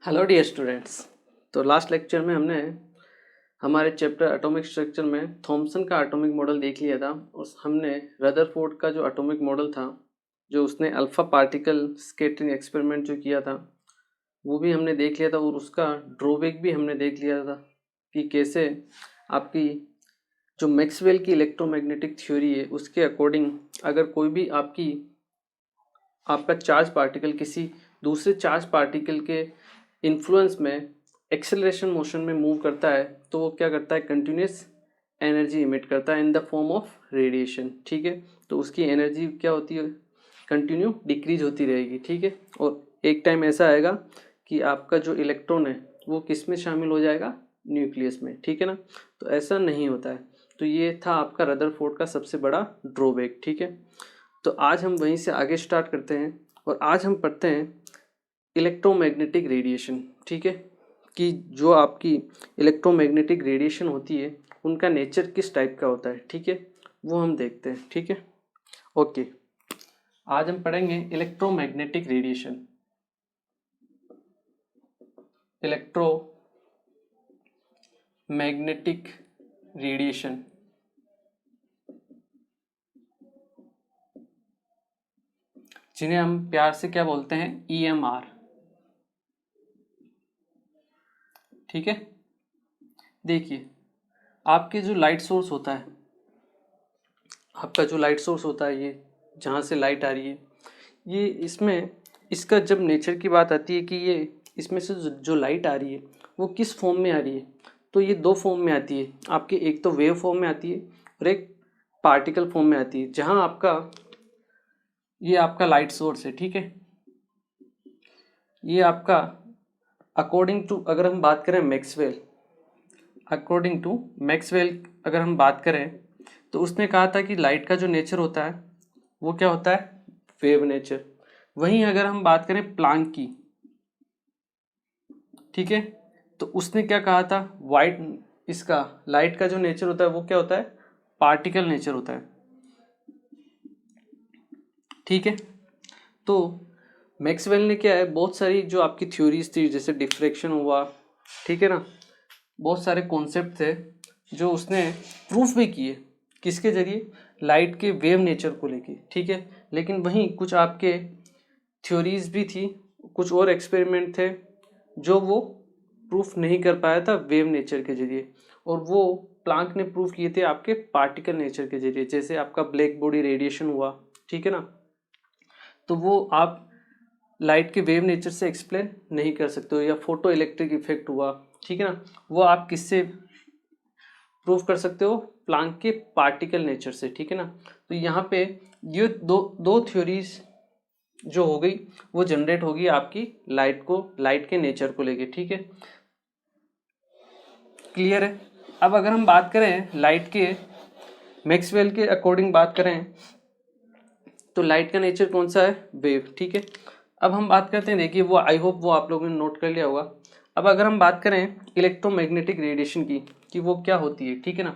Hello dear students. तो last lecture में हमने हमारे चैप्टर एटॉमिक स्ट्रक्चर में थॉमसन का एटॉमिक मॉडल देख लिया था और हमने रदरफोर्ड का जो एटॉमिक मॉडल था, जो उसने अल्फ़ा पार्टिकल स्कैटरिंग एक्सपेरिमेंट जो किया था, वो भी हमने देख लिया था और उसका ड्रॉबैक भी हमने देख लिया था कि कैसे आपकी जो मैक्सवेल की इलेक्ट्रोमैग्नेटिक थ्योरी है उसके अकॉर्डिंग अगर कोई भी आपका चार्ज पार्टिकल किसी दूसरे चार्ज पार्टिकल के इन्फ्लुएंस में एक्सेलरेशन मोशन में मूव करता है तो वो क्या करता है, कंटिन्यूस एनर्जी इमिट करता है in the form of radiation. ठीक है, तो उसकी एनर्जी क्या होती है, कंटिन्यू डिक्रीज होती रहेगी। ठीक है, और एक टाइम ऐसा आएगा कि आपका जो इलेक्ट्रॉन है वो किस में शामिल हो जाएगा, न्यूक्लियस में। ठीक है ना, तो ऐसा नहीं होता है। तो ये था आपका रदरफोर्ड का सबसे बड़ा ड्रॉबैक। ठीक है, तो आज हम वहीं से आगे स्टार्ट करते हैं और आज हम पढ़ते हैं इलेक्ट्रोमैग्नेटिक रेडिएशन। ठीक है, कि जो आपकी इलेक्ट्रोमैग्नेटिक रेडिएशन होती है उनका नेचर किस टाइप का होता है। ठीक है, वो हम देखते हैं। ठीक है, ओके, आज हम पढ़ेंगे इलेक्ट्रोमैग्नेटिक रेडिएशन। इलेक्ट्रोमैग्नेटिक रेडिएशन जिन्हें हम प्यार से क्या बोलते हैं, EMR। ठीक है, देखिए आपके जो लाइट सोर्स होता है, आपका जो लाइट सोर्स होता है, ये जहाँ से लाइट आ रही है, ये इसमें इसका जब नेचर की बात आती है कि ये इसमें से जो लाइट आ रही है वो किस फॉर्म में आ रही है, तो ये दो फॉर्म में आती है आपकी। एक तो वेव फॉर्म में आती है और एक पार्टिकल फॉर्म में आती है। जहाँ आपका ये आपका लाइट सोर्स है, ठीक है, ये आपका अकॉर्डिंग टू अगर हम बात करें मैक्सवेल, अकॉर्डिंग टू मैक्सवेल अगर हम बात करें तो उसने कहा था कि लाइट का जो नेचर होता है वो क्या होता है, वेव नेचर। वहीं अगर हम बात करें प्लांक की, ठीक है, तो उसने क्या कहा था, वाइट इसका लाइट का जो नेचर होता है वो क्या होता है, पार्टिकल नेचर होता है। ठीक है, तो मैक्सवेल ने क्या है, बहुत सारी जो आपकी थ्योरीज थी, जैसे डिफ्रैक्शन हुआ, ठीक है ना, बहुत सारे कॉन्सेप्ट थे जो उसने प्रूफ भी किए, किसके जरिए, लाइट के वेव नेचर को लेके। ठीक है, लेकिन वहीं कुछ आपके थ्योरीज भी थी, कुछ और एक्सपेरिमेंट थे जो वो प्रूफ नहीं कर पाया था वेव नेचर के जरिए, और वो प्लांक ने प्रूफ किए थे आपके पार्टिकल नेचर के जरिए, जैसे आपका ब्लैक बॉडी रेडिएशन हुआ। ठीक है ना, तो वो आप लाइट के वेव नेचर से एक्सप्लेन नहीं कर सकते हो, या फोटो इलेक्ट्रिक इफेक्ट हुआ, ठीक है ना, वो आप किससे प्रूफ कर सकते हो, प्लांक के पार्टिकल नेचर से। ठीक है ना, तो यहाँ पे ये दो थ्योरीज जो हो गई वो जनरेट होगी आपकी लाइट के नेचर को लेके। ठीक है, क्लियर है। अब अगर हम बात करें लाइट के मैक्सवेल के अकॉर्डिंग बात करें तो लाइट का नेचर कौन सा है, वेव। ठीक है, अब हम बात करते हैं, देखिए वो आई होप वो आप लोगों ने नोट कर लिया होगा। अब अगर हम बात करें इलेक्ट्रोमैग्नेटिक रेडिएशन की कि वो क्या होती है, ठीक है ना,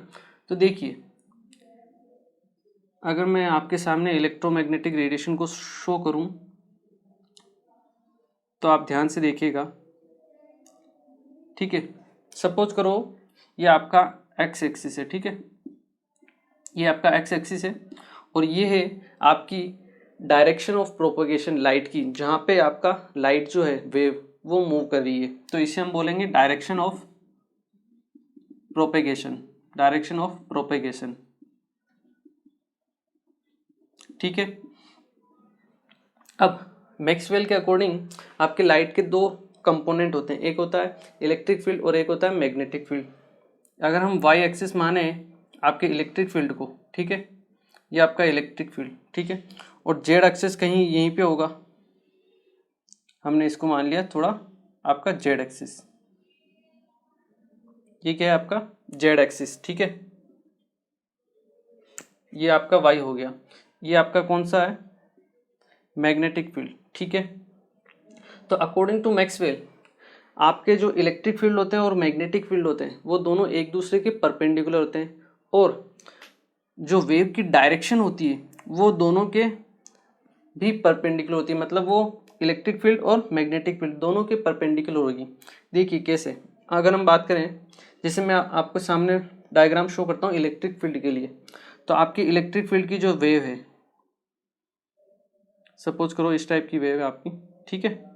तो देखिए अगर मैं आपके सामने इलेक्ट्रोमैग्नेटिक रेडिएशन को शो करूं तो आप ध्यान से देखिएगा। ठीक है, सपोज करो ये आपका एक्स एक्सिस है, ठीक है, ये आपका एक्स एक्सिस है और ये है आपकी डायरेक्शन ऑफ प्रोपगेशन लाइट की, जहाँ पे आपका लाइट जो है वेव वो मूव कर रही है, तो इसे हम बोलेंगे direction of propagation, direction of propagation. ठीक है, अब मैक्सवेल के अकॉर्डिंग आपके लाइट के दो कंपोनेंट होते हैं, एक होता है इलेक्ट्रिक फील्ड और एक होता है मैग्नेटिक फील्ड। अगर हम वाई एक्सिस माने आपके इलेक्ट्रिक फील्ड को, ठीक है, ये आपका इलेक्ट्रिक फील्ड, ठीक है, और जेड एक्सिस कहीं यहीं पे होगा, हमने इसको मान लिया थोड़ा आपका जेड एक्सिस, ये क्या है आपका जेड एक्सिस। ठीक है, ये आपका वाई हो गया, ये आपका कौन सा है, मैग्नेटिक फील्ड। ठीक है, तो अकॉर्डिंग टू मैक्सवेल आपके जो इलेक्ट्रिक फील्ड होते हैं और मैग्नेटिक फील्ड होते हैं वो दोनों एक दूसरे के परपेंडिकुलर होते हैं, और जो वेव की डायरेक्शन होती है वो दोनों के भी परपेंडिकुलर होती है, मतलब वो इलेक्ट्रिक फील्ड और मैग्नेटिक फील्ड दोनों के परपेंडिकुलर होगी। देखिए कैसे, अगर हम बात करें, जैसे मैं आपको सामने डायग्राम शो करता हूँ इलेक्ट्रिक फील्ड के लिए, तो आपकी इलेक्ट्रिक फील्ड की जो वेव है, सपोज करो इस टाइप की वेव है आपकी, ठीक है।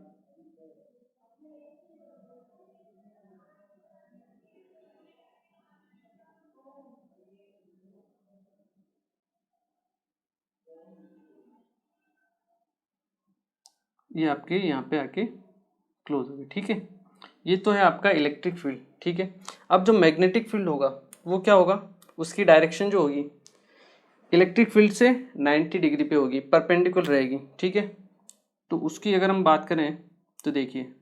ये आपके यहाँ पे आके क्लोज हो गई, ठीक है। ये तो है आपका इलेक्ट्रिक फील्ड, ठीक है। अब जो मैग्नेटिक फील्ड होगा वो क्या होगा, उसकी डायरेक्शन जो होगी इलेक्ट्रिक फील्ड से 90 डिग्री पे होगी, परपेंडिकुलर रहेगी, ठीक है। तो उसकी अगर हम बात करें तो देखिए,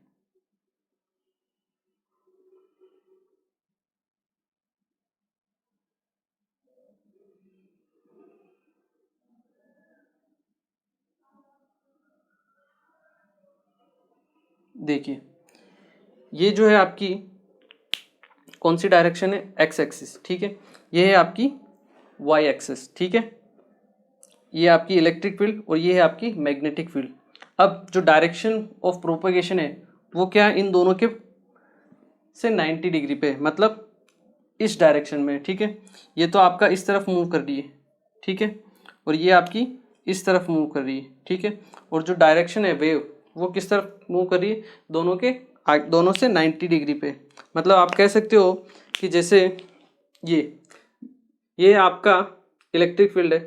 देखिए ये जो है आपकी कौन सी डायरेक्शन है, एक्स एक्सिस, ठीक है। ये है आपकी वाई एक्सिस, ठीक है। ये आपकी इलेक्ट्रिक फील्ड और ये है आपकी मैग्नेटिक फील्ड। अब जो डायरेक्शन ऑफ प्रोपगेशन है वो क्या है, इन दोनों के से 90 डिग्री पे, मतलब इस डायरेक्शन में, ठीक है। ये तो आपका इस तरफ मूव कर रही है, ठीक है, और ये आपकी इस तरफ मूव कर रही है, ठीक है। और जो डायरेक्शन है वेव वो किस तरफ मूव कर रही है, दोनों से 90 डिग्री पे। मतलब आप कह सकते हो कि जैसे ये आपका इलेक्ट्रिक फील्ड है,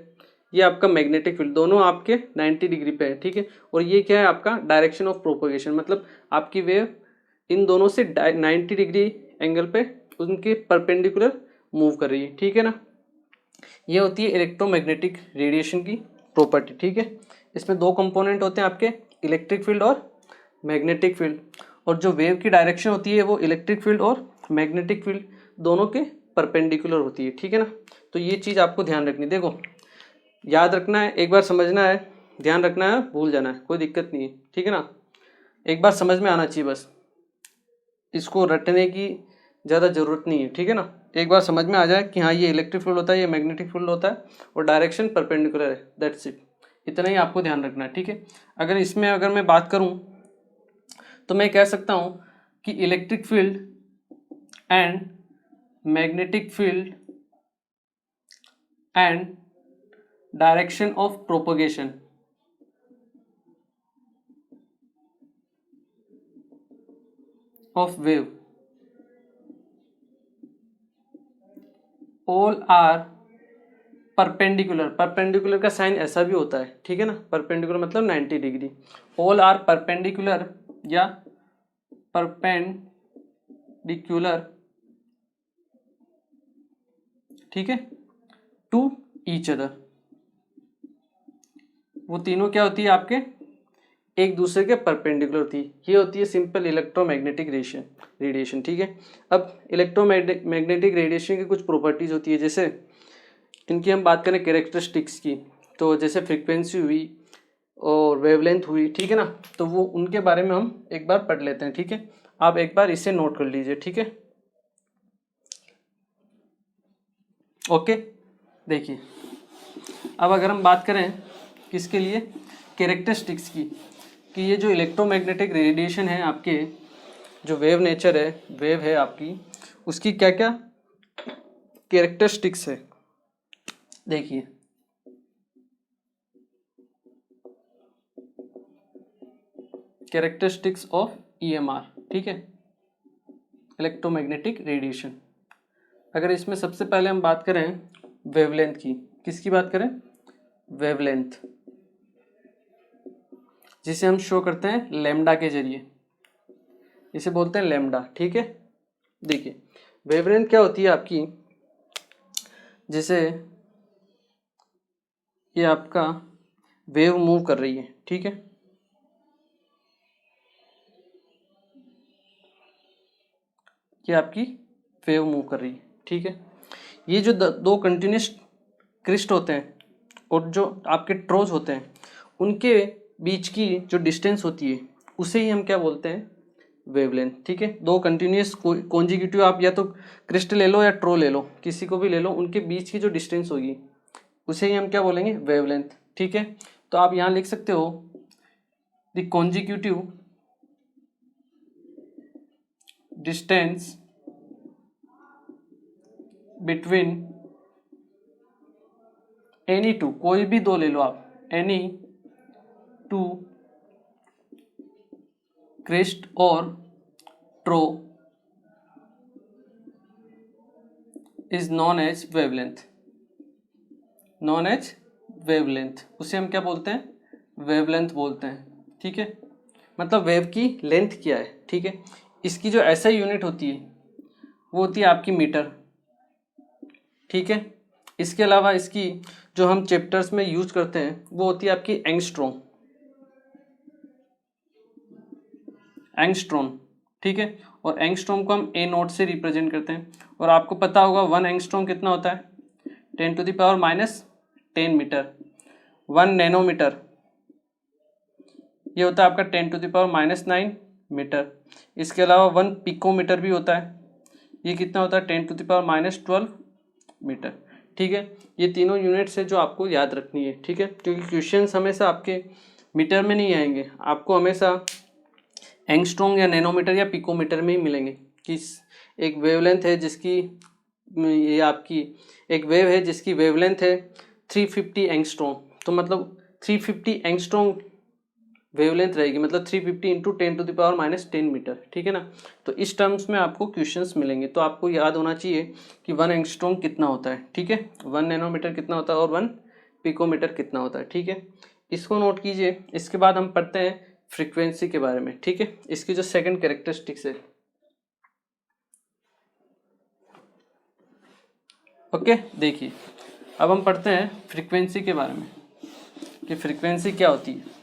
ये आपका मैग्नेटिक फील्ड, दोनों आपके 90 डिग्री पे है, ठीक है। और ये क्या है आपका डायरेक्शन ऑफ प्रोपगेशन, मतलब आपकी वेव इन दोनों से 90 डिग्री एंगल पे उनके परपेंडिकुलर मूव कर रही है, ठीक है ना। ये होती है इलेक्ट्रोमैग्नेटिक रेडिएशन की प्रॉपर्टी, ठीक है। इसमें दो कंपोनेंट होते हैं आपके, इलेक्ट्रिक फील्ड और मैग्नेटिक फील्ड। और जो वेव की डायरेक्शन होती है वो इलेक्ट्रिक फील्ड और मैग्नेटिक फील्ड दोनों के परपेंडिकुलर होती है, ठीक है ना। तो ये चीज़ आपको ध्यान रखनी, देखो याद रखना है, एक बार समझना है, ध्यान रखना है, भूल जाना है, कोई दिक्कत नहीं है, ठीक है ना। एक बार समझ में आना चाहिए बस, इसको रटने की ज़्यादा ज़रूरत नहीं है, ठीक है ना। एक बार समझ में आ जाए कि हाँ ये इलेक्ट्रिक फील्ड होता है, ये मैग्नेटिक फील्ड होता है और डायरेक्शन परपेंडिकुलर है, दैट्स इट। इतना ही आपको ध्यान रखना है, ठीक है। अगर मैं बात करूँ तो मैं कह सकता हूँ कि electric field and magnetic field and direction of propagation of wave all are perpendicular. Perpendicular का साइन ऐसा भी होता है, ठीक है ना, परपेंडिकुलर मतलब 90 डिग्री। ऑल आर परपेंडिकुलर या परपेंडिकुलर, ठीक है, टू ईच अदर। वो तीनों क्या होती है आपके, एक दूसरे के परपेंडिकुलर होती है। ये होती है सिंपल इलेक्ट्रोमैग्नेटिक रेडिएशन, ठीक है। अब इलेक्ट्रोमैग्नेटिक रेडिएशन की कुछ प्रॉपर्टीज होती है, जैसे इनकी हम बात करें कैरेक्टरिस्टिक्स की, तो जैसे फ्रीक्वेंसी हुई और वेवलेंथ हुई, ठीक है ना। तो वो उनके बारे में हम एक बार पढ़ लेते हैं, ठीक है। आप एक बार इसे नोट कर लीजिए, ठीक है, ओके। देखिए अब अगर हम बात करें किसके लिए, कैरेक्टरिस्टिक्स की, कि ये जो इलेक्ट्रोमैग्नेटिक रेडिएशन है आपके, जो वेव नेचर है, वेव है आपकी, उसकी क्या क्या कैरेक्टरिस्टिक्स है। देखिए कैरेक्टरिस्टिक्स ऑफ EMR, ठीक है, इलेक्ट्रोमैग्नेटिक रेडिएशन। अगर इसमें सबसे पहले हम बात करें वेवलेंथ की, किसकी बात करें, वेवलेंथ, जिसे हम शो करते हैं लैम्डा के जरिए, इसे बोलते हैं लैम्डा, ठीक है। देखिए वेवलेंथ क्या होती है आपकी, जैसे ये आपका वेव मूव कर रही है, ठीक है, ये आपकी वेव मूव कर रही है, ठीक है। ये जो दो कंटिन्यूस क्रिस्ट होते हैं और जो आपके ट्रोज होते हैं, उनके बीच की जो डिस्टेंस होती है उसे ही हम क्या बोलते हैं, वेवलेंथ, ठीक है। दो कंटिन्यूस कॉन्जिक्यूटिव, आप या तो क्रिस्ट ले लो या ट्रो ले लो, किसी को भी ले लो, उनके बीच की जो डिस्टेंस होगी उसे ही हम क्या बोलेंगे, वेवलेंथ, ठीक है। तो आप यहाँ लिख सकते हो the consecutive distance between any two, कोई भी दो ले लो आप, any two crest और trough is known as wavelength, known as wavelength, उसे हम क्या बोलते हैं, वेवलेंथ बोलते हैं, ठीक है। मतलब वेव की लेंथ क्या है, ठीक है। इसकी जो ऐसा यूनिट होती है वो होती है आपकी मीटर, ठीक है। इसके अलावा इसकी जो हम चैप्टर्स में यूज करते हैं वो होती है आपकी एंगस्ट्रॉम, एंगस्ट्रॉम, ठीक है। और एंगस्ट्रॉम को हम ए नोट से रिप्रेजेंट करते हैं। और आपको पता होगा 1 एंगस्ट्रॉम कितना होता है, 10⁻⁻10 मीटर। 1 नैनोमीटर ये होता है आपका 10⁻⁻9 मीटर। इसके अलावा 1 पिकोमीटर भी होता है, ये कितना होता है 10⁻12 मीटर, ठीक है। ये तीनों यूनिट्स है जो आपको याद रखनी है, ठीक है, क्योंकि क्वेश्चंस हमेशा आपके मीटर में नहीं आएंगे, आपको हमेशा एंगस्ट्रॉम या नैनोमीटर या पिकोमीटर में ही मिलेंगे। कि एक वेवलेंथ है जिसकी, ये आपकी एक वेव है जिसकी वेवलेंथ है 350 एंगस्ट्रॉम, तो मतलब 350 एंगस्ट्रॉम वेवलेंथ रहेगी, मतलब 350 इंटू 10⁻⁻10 मीटर, ठीक है ना। तो इस टर्म्स में आपको क्वेश्चंस मिलेंगे, तो आपको याद होना चाहिए कि 1 एंगस्ट्रॉम कितना होता है, ठीक है, 1 नैनोमीटर कितना होता है और 1 पिकोमीटर कितना होता है, ठीक है। इसको नोट कीजिए। इसके बाद हम पढ़ते हैं फ्रीक्वेंसी के बारे में, ठीक है। इसकी जो सेकंड कैरेक्टरिस्टिक्स है, ओके, देखिए अब हम पढ़ते हैं फ्रीक्वेंसी के बारे में कि फ्रीक्वेंसी क्या होती है।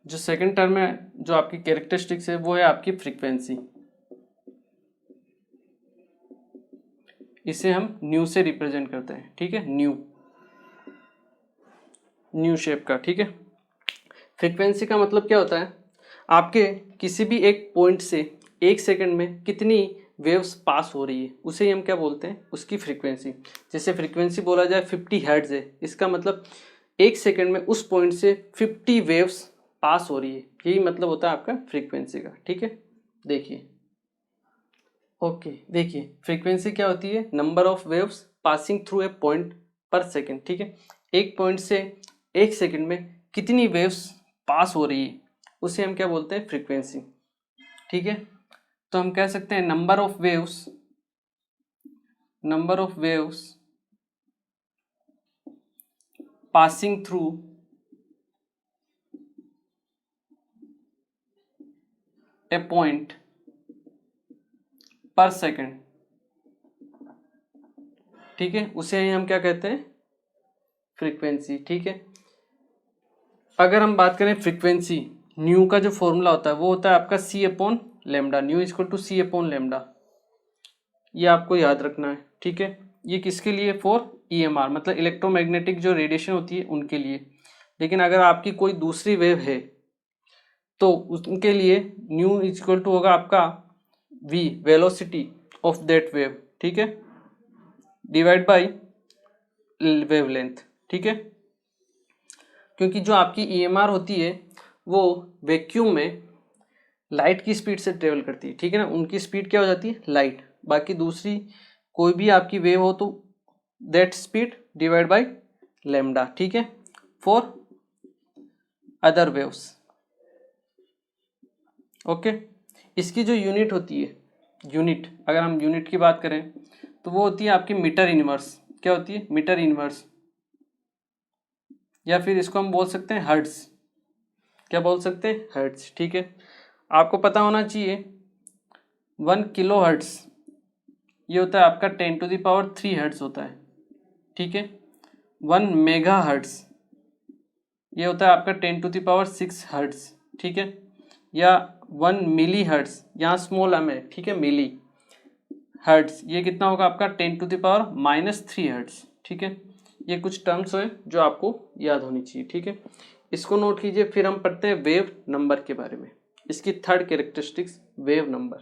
जो सेकंड टर्म है जो आपकी कैरेक्टरिस्टिक्स है वो है आपकी फ्रीक्वेंसी। इसे हम न्यू से रिप्रेजेंट करते हैं, ठीक है, न्यू शेप का, ठीक है। फ्रीक्वेंसी का मतलब क्या होता है, आपके किसी भी एक पॉइंट से 1 सेकंड में कितनी वेव्स पास हो रही है उसे हम क्या बोलते हैं, उसकी फ्रीक्वेंसी। जैसे फ्रीक्वेंसी बोला जाए 50 हर्ट्ज है, इसका मतलब 1 सेकंड में उस पॉइंट से 50 वेव्स पास हो रही है, यही मतलब होता है आपका फ्रीक्वेंसी का, ठीक है। देखिए ओके, देखिए फ्रीक्वेंसी क्या होती है, number of waves passing through a point पर सेकंड, ठीक है। एक पॉइंट से 1 सेकंड में कितनी वेव्स पास हो रही है उसे हम क्या बोलते हैं, फ्रीक्वेंसी, ठीक है। तो हम कह सकते हैं number of waves passing through a point पर सेकंड, ठीक है, उसे ही हम क्या कहते हैं, फ्रीक्वेंसी, ठीक है। अगर हम बात करें फ्रीक्वेंसी, न्यू का जो फॉर्मूला होता है वो होता है आपका C/λ, new equal to C/λ, ये आपको याद रखना है, ठीक है। ये किसके लिए, फॉर EMR, मतलब इलेक्ट्रोमैग्नेटिक जो रेडिएशन होती है उनके लिए। लेकिन अगर आपकी कोई दूसरी वेव है तो उनके लिए न्यू इक्वल टू होगा आपका V, velocity of that wave, ठीक है, डिवाइड बाय वेवलेंथ, ठीक है। क्योंकि जो आपकी EMR होती है वो वैक्यूम में लाइट की स्पीड से ट्रेवल करती है, ठीक है ना, उनकी स्पीड क्या हो जाती है, लाइट। बाकी दूसरी कोई भी आपकी वेव हो तो that speed divide by lambda, ठीक है, फॉर अदर वेव्स, ओके। इसकी जो यूनिट होती है, यूनिट, अगर हम यूनिट की बात करें तो वो होती है आपकी मीटर इनवर्स। क्या होती है, मीटर इनवर्स, या फिर इसको हम बोल सकते हैं हर्ट्ज। क्या बोल सकते हैं, हर्ट्ज, ठीक है। आपको पता होना चाहिए 1 किलो हर्ट्ज ये होता है आपका 10⁻³ हर्ट्ज होता है, ठीक है। 1 मेगा हर्ट्ज ये होता है आपका 10⁻6 हर्ट्ज, ठीक है। या 1 मिली हर्ट्ज, यहाँ स्मॉल m है, ठीक है, मिली हर्ट्ज ये कितना होगा आपका 10⁻³ हर्ट्ज, ठीक है। ये कुछ टर्म्स हैं जो आपको याद होनी चाहिए, ठीक है। इसको नोट कीजिए। फिर हम पढ़ते हैं वेव नंबर के बारे में। इसकी third characteristics, wave number,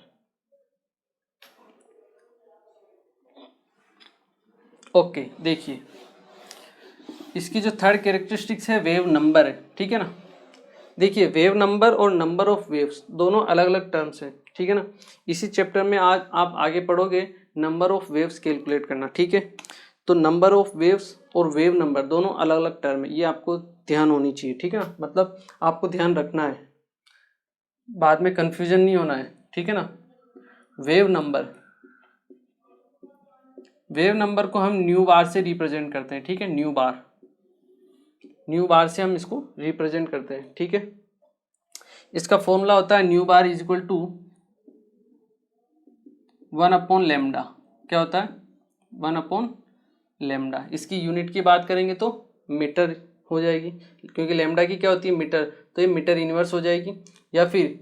okay, देखिए इसकी जो थर्ड कैरेक्टरिस्टिक्स है वेव नंबर है, ठीक है ना। देखिए वेव नंबर और नंबर ऑफ वेव्स दोनों अलग अलग टर्म्स हैं, ठीक है ना। इसी चैप्टर में आज आप आगे पढ़ोगे नंबर ऑफ वेव्स कैलकुलेट करना, ठीक है। तो नंबर ऑफ वेव्स और वेव नंबर दोनों अलग अलग टर्म है, ये आपको ध्यान होनी चाहिए, ठीक है ना। मतलब आपको ध्यान रखना है, बाद में कंफ्यूजन नहीं होना है, ठीक है ना। वेव नंबर को हम न्यू बार से रिप्रेजेंट करते हैं, ठीक है। न्यू बार से हम इसको रिप्रेजेंट करते हैं, ठीक है। इसका फॉर्मूला होता है nu bar is equal to 1/λ। क्या होता है? 1/λ। इसकी यूनिट की बात करेंगे तो मीटर हो जाएगी, क्योंकि लैम्डा की क्या होती है? मीटर, तो ये मीटर इनवर्स हो जाएगी। या फिर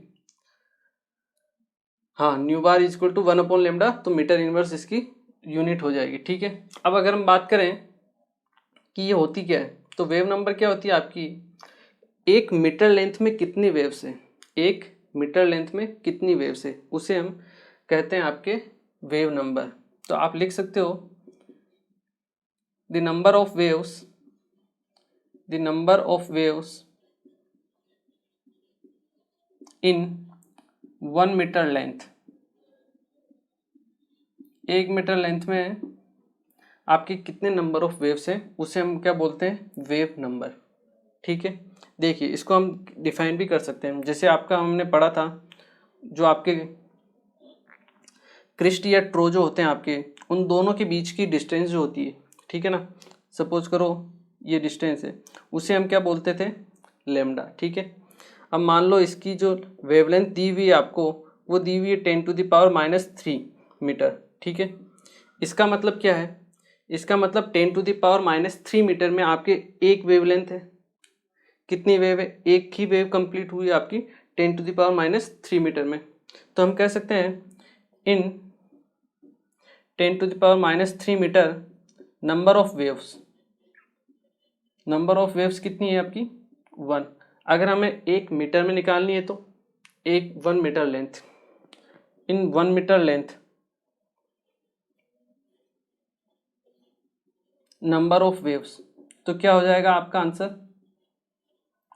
हाँ, nu bar is equal to 1/λ, तो मीटर इनवर्स इसकी यूनिट हो जाएगी, ठीक है। अब अगर हम बात करें कि ये होती क्या है, तो वेव नंबर क्या होती है आपकी, एक मीटर लेंथ में कितनी वेव्स है, एक मीटर लेंथ में कितनी वेव्स है, उसे हम कहते हैं आपके वेव नंबर। तो आप लिख सकते हो the number of waves in 1 metre length. एक मीटर लेंथ में आपके कितने नंबर ऑफ वेव्स हैं, उसे हम क्या बोलते हैं? वेव नंबर, ठीक है। देखिए इसको हम डिफाइन भी कर सकते हैं, जैसे आपका हमने पढ़ा था जो आपके क्रिस्ट या ट्रो जो होते हैं आपके, उन दोनों के बीच की डिस्टेंस जो होती है, ठीक है ना। सपोज करो ये डिस्टेंस है, उसे हम क्या बोलते थे? लैम्डा, ठीक है। अब मान लो इसकी जो वेवलेंथ दी हुई है आपको, वो दी हुई है 10⁻³ मीटर, ठीक है। इसका मतलब क्या है? इसका मतलब 10⁻³ मीटर में आपके एक वेवलेंथ है। कितनी वेव है? एक ही वेव कंप्लीट हुई आपकी 10⁻³ मीटर में। तो हम कह सकते हैं इन 10⁻³ मीटर नंबर ऑफ वेव्स कितनी है आपकी? 1। अगर हमें एक मीटर में निकालनी है तो 1 metre length, in 1 metre length number of waves, तो क्या हो जाएगा आपका आंसर?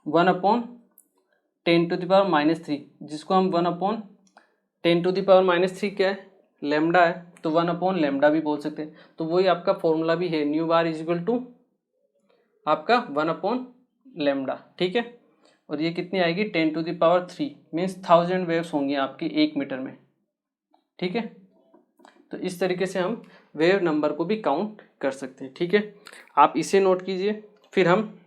1/10⁻³ जिसको हम 1/10⁻³ क्या है? लैम्डा है, तो 1/λ भी बोल सकते हैं। तो वही आपका फॉर्मूला भी है, nu bar is equal to आपका 1/λ, ठीक है। और ये कितनी आएगी? 10⁻³ मीन्स 1000 वेव्स होंगी आपकी एक मीटर में, ठीक है। तो इस तरीके से हम वेव नंबर को भी काउंट कर सकते हैं, ठीक है। आप इसे नोट कीजिए। फिर हम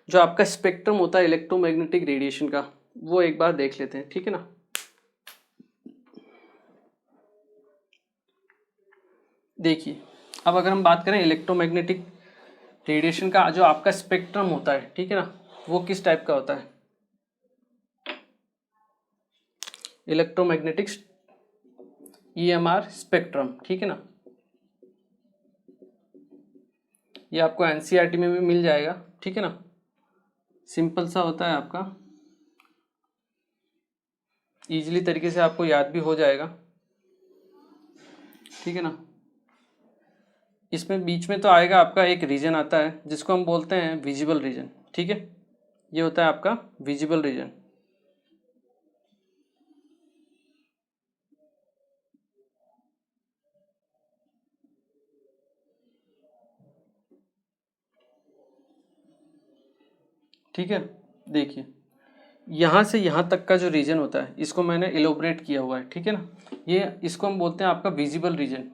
जो आपका स्पेक्ट्रम होता है इलेक्ट्रोमैग्नेटिक रेडिएशन का, वो एक बार देख लेते हैं, ठीक है ना। देखिए अब अगर हम बात करें इलेक्ट्रोमैग्नेटिक रेडिएशन का, जो आपका स्पेक्ट्रम होता है, ठीक है ना, वो किस टाइप का होता है? इलेक्ट्रोमैग्नेटिक EMR स्पेक्ट्रम, ठीक है ना। ये आपको NCERT में भी मिल जाएगा, ठीक है ना। सिंपल सा होता है आपका, इजीली तरीके से आपको याद भी हो जाएगा, ठीक है ना। इसमें बीच में तो आएगा आपका एक रीजन आता है जिसको हम बोलते हैं विजिबल रीजन, ठीक है। ये होता है आपका विजिबल रीजन। ठीक है, देखिए यहाँ से यहाँ तक का जो रीजन होता है, इसको मैंने इलोबरेट किया हुआ है, ठीक है ना। ये इसको हम बोलते हैं आपका विजिबल रीजन।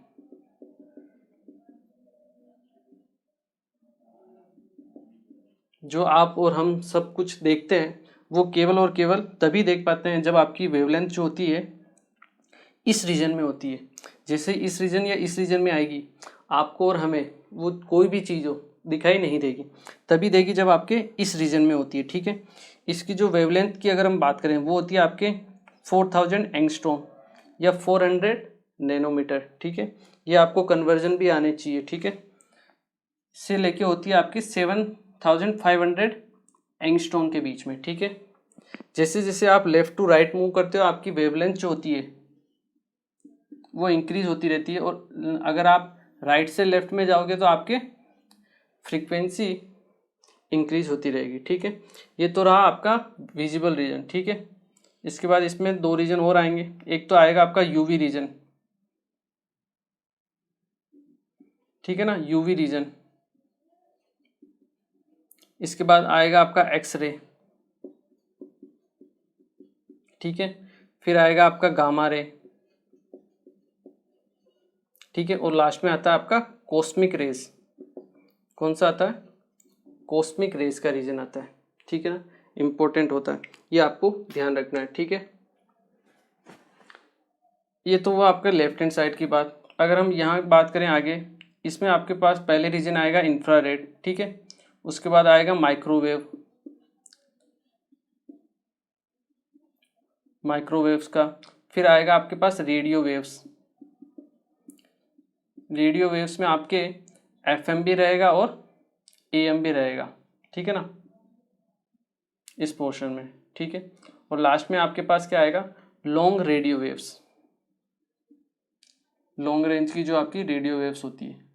जो आप और हम सब कुछ देखते हैं, वो केवल और केवल तभी देख पाते हैं जब आपकी वेवलेंथ जो होती है इस रीजन में होती है। जैसे इस रीजन या इस रीजन में आएगी, आपको और हमें वो कोई भी चीज़ हो दिखाई नहीं देगी, तभी देगी जब आपके इस रीजन में होती है, ठीक है। इसकी जो वेवलेंथ की अगर हम बात करें, वो होती है आपके 4000 एंगस्ट्रॉम या 400 नैनोमीटर, ठीक है। ये आपको कन्वर्जन भी आने चाहिए, ठीक है। से लेके होती है आपकी 7500 एंगस्ट्रॉम के बीच में, ठीक है। जैसे जैसे आप लेफ्ट टू राइट मूव करते हो, आपकी वेवलेंथ जो होती है वो इंक्रीज होती रहती है, और अगर आप राइट से लेफ्ट में जाओगे तो आपके फ्रीक्वेंसी इंक्रीज होती रहेगी, ठीक है। ये तो रहा आपका विजिबल रीजन, ठीक है। इसके बाद इसमें दो रीजन और आएंगे, एक तो आएगा आपका यूवी रीजन, ठीक है ना, यूवी रीजन। इसके बाद आएगा आपका एक्सरे, ठीक है। फिर आएगा आपका गामा रे, ठीक है। और लास्ट में आता है आपका कॉस्मिक रेज। कौन सा आता है? कॉस्मिक रेज का रीजन आता है, ठीक है ना, इंपॉर्टेंट होता है, ये आपको ध्यान रखना है, ठीक है। ये तो वो आपका लेफ्ट हैंड साइड की बात। अगर हम यहाँ बात करें आगे, इसमें आपके पास पहले रीजन आएगा इंफ्रारेड, ठीक है। उसके बाद आएगा माइक्रोवेव, माइक्रोवेव्स का। फिर आएगा आपके पास रेडियो वेव्स। रेडियो वेव्स में आपके एफएम भी रहेगा और एएम भी रहेगा, ठीक है ना, इस पोर्शन में, ठीक है। और लास्ट में आपके पास क्या आएगा? Long radio waves, long range की जो आपकी रेडियो वेव्स होती है।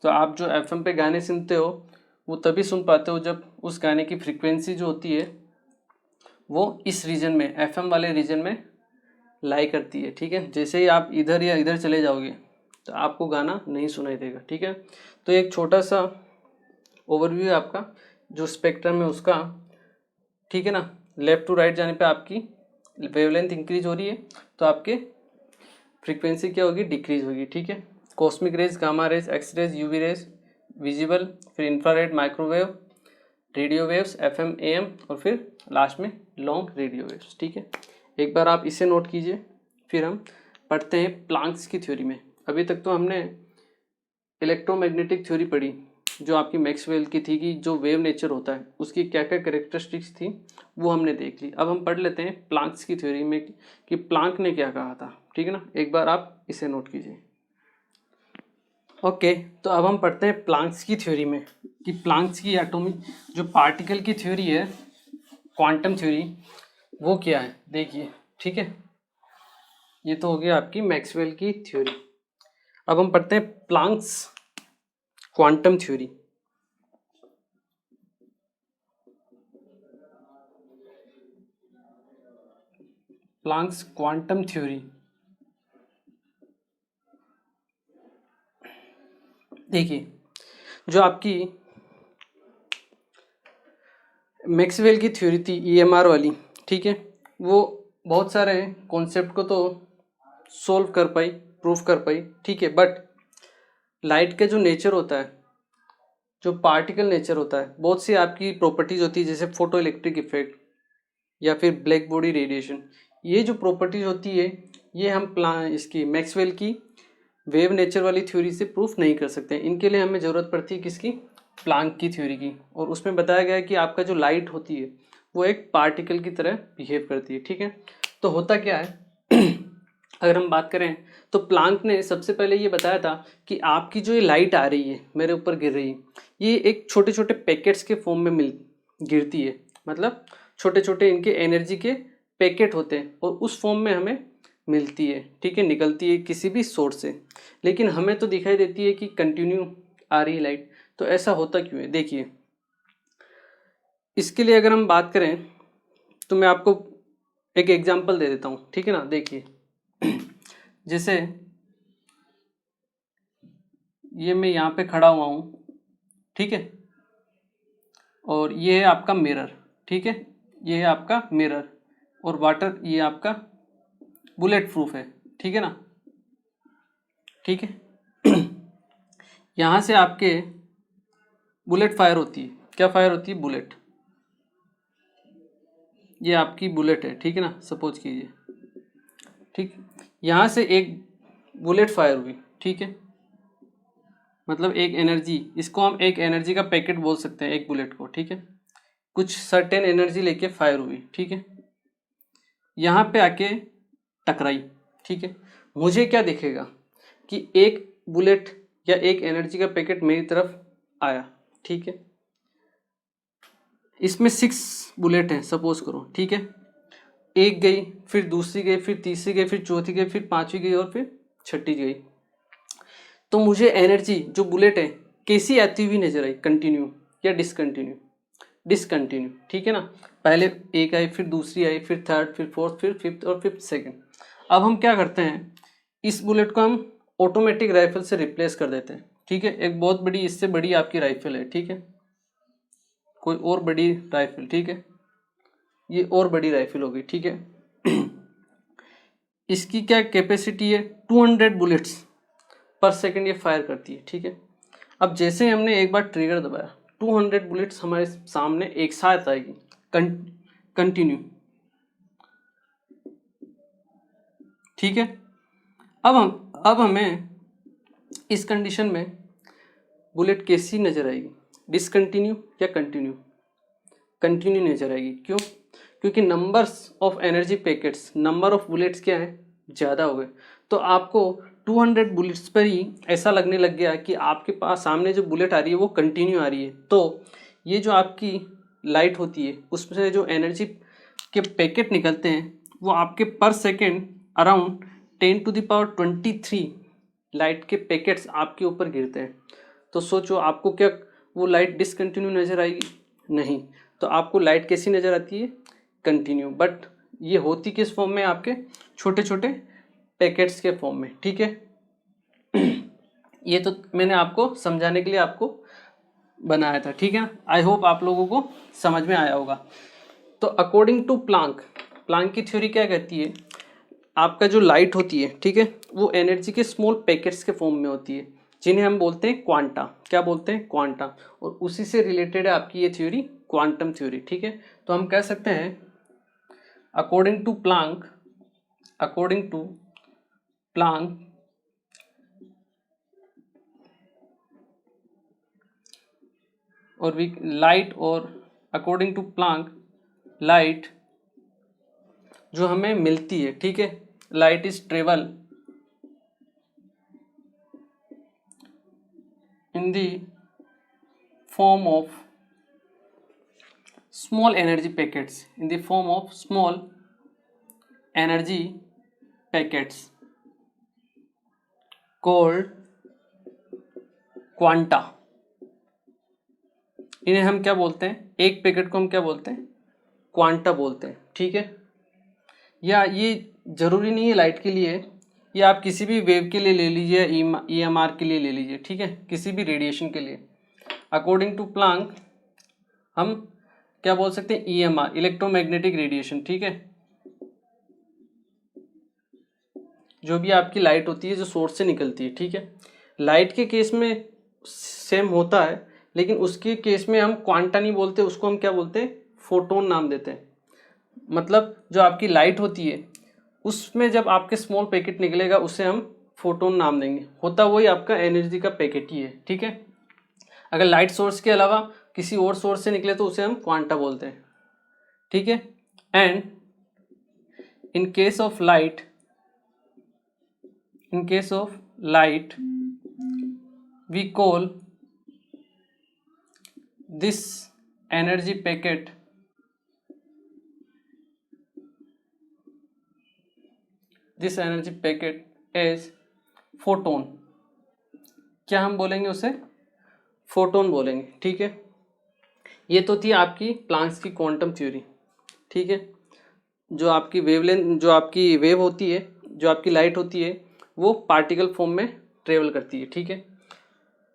तो आप जो एफएम पे गाने सुनते हो वो तभी सुन पाते हो जब उस गाने की फ्रीक्वेंसी जो होती है वो इस रीजन में, एफएम वाले रीजन में लाई करती है, ठीक है। जैसे ही आप इधर या इधर चले जाओगे तो आपको गाना नहीं सुनाई देगा, ठीक है। तो एक छोटा सा ओवरव्यू है आपका जो स्पेक्ट्रम है उसका, ठीक है ना। लेफ्ट टू राइट जाने पे आपकी वेवलेंथ इंक्रीज हो रही है तो आपके फ्रीक्वेंसी क्या होगी? डिक्रीज होगी, ठीक है। Cosmic rays, gamma rays, X rays, UV rays, visible, फिर infrared, microwave, radio waves, FM, AM, और फिर लास्ट में लॉन्ग रेडियो वेव्स, ठीक है। एक बार आप इसे नोट कीजिए। फिर हम पढ़ते हैं प्लांक्स की थ्योरी में। अभी तक तो हमने इलेक्ट्रोमैग्नेटिक थ्योरी पढ़ी जो आपकी मैक्सवेल की थी कि जो वेव नेचर होता है उसकी क्या क्या कैरेक्टरिस्टिक्स थी वो हमने देख ली। अब हम पढ़ लेते हैं प्लांक्स की थ्योरी में कि प्लांक ने क्या कहा था, ठीक है ना। एक बार आप इसे नोट कीजिए। ओके, तो अब हम पढ़ते हैं प्लांक्स की थ्योरी में कि प्लांक्स की एटॉमिक जो पार्टिकल की थ्योरी है, क्वांटम थ्योरी, वो क्या है देखिए, ठीक है। ये तो हो गया आपकी मैक्सवेल की थ्योरी। अब हम पढ़ते हैं Planck's quantum theory. Planck's quantum theory देखिए, जो आपकी मैक्सवेल की थ्योरी थी ईएमआर वाली, ठीक है, वो बहुत सारे कॉन्सेप्ट को तो सोल्व कर पाई, प्रूफ कर पाई, ठीक है। बट लाइट का जो नेचर होता है, जो पार्टिकल नेचर होता है, बहुत सी आपकी प्रॉपर्टीज होती है जैसे फोटो इलेक्ट्रिक इफेक्ट या फिर ब्लैक बॉडी रेडिएशन। ये जो प्रॉपर्टीज होती है ये हम इसकी मैक्सवेल की वेव नेचर वाली थ्योरी से प्रूफ नहीं कर सकते। इनके लिए हमें ज़रूरत पड़ती है किसकी? प्लांक की थ्योरी की। और उसमें बताया गया है कि आपका जो लाइट होती है वो एक पार्टिकल की तरह बिहेव करती है, ठीक है। तो होता क्या है अगर हम बात करें तो प्लांक ने सबसे पहले ये बताया था कि आपकी जो ये लाइट आ रही है, मेरे ऊपर गिर रही है, ये एक छोटे छोटे पैकेट्स के फॉर्म में गिरती है। मतलब छोटे छोटे इनके एनर्जी के पैकेट होते हैं और उस फॉर्म में हमें मिलती है, ठीक है, निकलती है किसी भी सोर्स से। लेकिन हमें तो दिखाई देती है कि कंटिन्यू आ रही है लाइट। तो ऐसा होता क्यों है? देखिए, इसके लिए अगर हम बात करें तो मैं आपको एक एग्जांपल दे देता हूँ, ठीक है ना। देखिए जैसे ये मैं यहाँ पे खड़ा हुआ हूँ, ठीक है, और ये है आपका मिरर, ठीक है, ये है आपका मिरर, और वाटर ये आपका बुलेट प्रूफ है, ठीक है ना, ठीक है। यहाँ से आपके बुलेट फायर होती है। क्या फायर होती है? बुलेट। ये आपकी बुलेट है, ठीक है ना, सपोज कीजिए, ठीक। यहाँ से एक बुलेट फायर हुई, ठीक है, मतलब एक एनर्जी, इसको हम एक एनर्जी का पैकेट बोल सकते हैं एक बुलेट को, ठीक है। कुछ सर्टेन एनर्जी लेके फायर हुई, ठीक है, यहाँ पे आके टकराई, ठीक है। मुझे क्या दिखेगा कि एक बुलेट या एक एनर्जी का पैकेट मेरी तरफ आया, ठीक है। इसमें 6 बुलेट हैं सपोज करो, ठीक है। एक गई, फिर दूसरी गई, फिर तीसरी गई, फिर चौथी गई, फिर पांचवी गई और फिर छठी गई। तो मुझे एनर्जी जो बुलेट है कैसी आती हुई नजर आई, कंटिन्यू या डिसकंटिन्यू? डिसकंटिन्यू, ठीक है ना। पहले एक आई, फिर दूसरी आई, फिर थर्ड, फिर फोर्थ, फिर फिफ्थ और फिफ्थ सेकंड। अब हम क्या करते हैं, इस बुलेट को हम ऑटोमेटिक राइफल से रिप्लेस कर देते हैं, ठीक है। एक बहुत बड़ी, इससे बड़ी आपकी राइफल है, ठीक है, कोई और बड़ी राइफल, ठीक है, ये और बड़ी राइफल होगी, ठीक है। इसकी क्या कैपेसिटी है, 200 बुलेट्स पर सेकंड ये फायर करती है, ठीक है। अब जैसे हमने एक बार ट्रिगर दबाया, 200 बुलेट्स हमारे सामने एक साथ आएगी कंटिन्यू, ठीक है। अब हमें इस कंडीशन में बुलेट कैसी नजर आएगी, डिसकंटिन्यू या कंटिन्यू? कंटिन्यू नजर आएगी। क्यों? क्योंकि numbers of energy packets, number of bullets क्या है, ज़्यादा हो गए। तो आपको 200 बुलेट्स पर ही ऐसा लगने लग गया कि आपके पास सामने जो बुलेट आ रही है वो कंटिन्यू आ रही है। तो ये जो आपकी लाइट होती है उसमें जो एनर्जी के पैकेट निकलते हैं वो आपके पर सेकेंड अराउंड 10⁻23 लाइट के पैकेट्स आपके ऊपर गिरते हैं। तो सोचो आपको क्या वो लाइट डिसकंटिन्यू नज़र आएगी? नहीं। तो आपको लाइट कैसी नज़र आती है, कंटिन्यू। बट ये होती किस फॉर्म में, आपके छोटे छोटे पैकेट्स के फॉर्म में, ठीक है। ये तो मैंने आपको समझाने के लिए आपको बनाया था, ठीक है। आई होप आप लोगों को समझ में आया होगा। तो अकॉर्डिंग टू प्लांक, प्लांक की थ्योरी क्या कहती है, आपका जो लाइट होती है, ठीक है, वो एनर्जी के स्मॉल पैकेट्स के फॉर्म में होती है, जिन्हें हम बोलते हैं क्वांटा। क्या बोलते हैं? क्वांटा। और उसी से रिलेटेड है आपकी ये थ्योरी, क्वांटम थ्योरी, ठीक है। तो हम कह सकते हैं अकॉर्डिंग टू प्लांक, और लाइट, और अकॉर्डिंग टू प्लांक लाइट जो हमें मिलती है, ठीक है, light is travel in the form of small energy packets, in the form of small energy packets called quanta. इन्हें हम क्या बोलते हैं, एक पैकेट को हम क्या बोलते हैं, क्वांटा बोलते हैं, ठीक है। या ये जरूरी नहीं है लाइट के लिए, या आप किसी भी वेव के लिए ले लीजिए, EMR के लिए ले लीजिए, ठीक है, किसी भी रेडिएशन के लिए। अकॉर्डिंग टू प्लांक हम क्या बोल सकते हैं, EMR, इलेक्ट्रोमैग्नेटिक रेडिएशन, ठीक है। जो भी आपकी लाइट होती है जो सोर्स से निकलती है, ठीक है। लाइट के केस में सेम होता है, लेकिन उसके केस में हम क्वांटा नहीं बोलते, उसको हम क्या बोलते हैं, फोटोन नाम देते हैं। मतलब जो आपकी लाइट होती है उसमें जब आपके स्मॉल पैकेट निकलेगा उसे हम फोटोन नाम देंगे। होता वही आपका एनर्जी का पैकेट ही है, ठीक है। अगर लाइट सोर्स के अलावा किसी और सोर्स से निकले तो उसे हम क्वांटा बोलते हैं, ठीक है। And in case of light, we call this energy packet as photon। क्या हम बोलेंगे उसे, फोटोन बोलेंगे, ठीक है। ये तो थी आपकी प्लांक्स की क्वांटम थ्योरी, ठीक है। जो आपकी वेवलेंथ, जो आपकी वेव होती है, जो आपकी लाइट होती है, वो पार्टिकल फॉर्म में ट्रेवल करती है, ठीक है।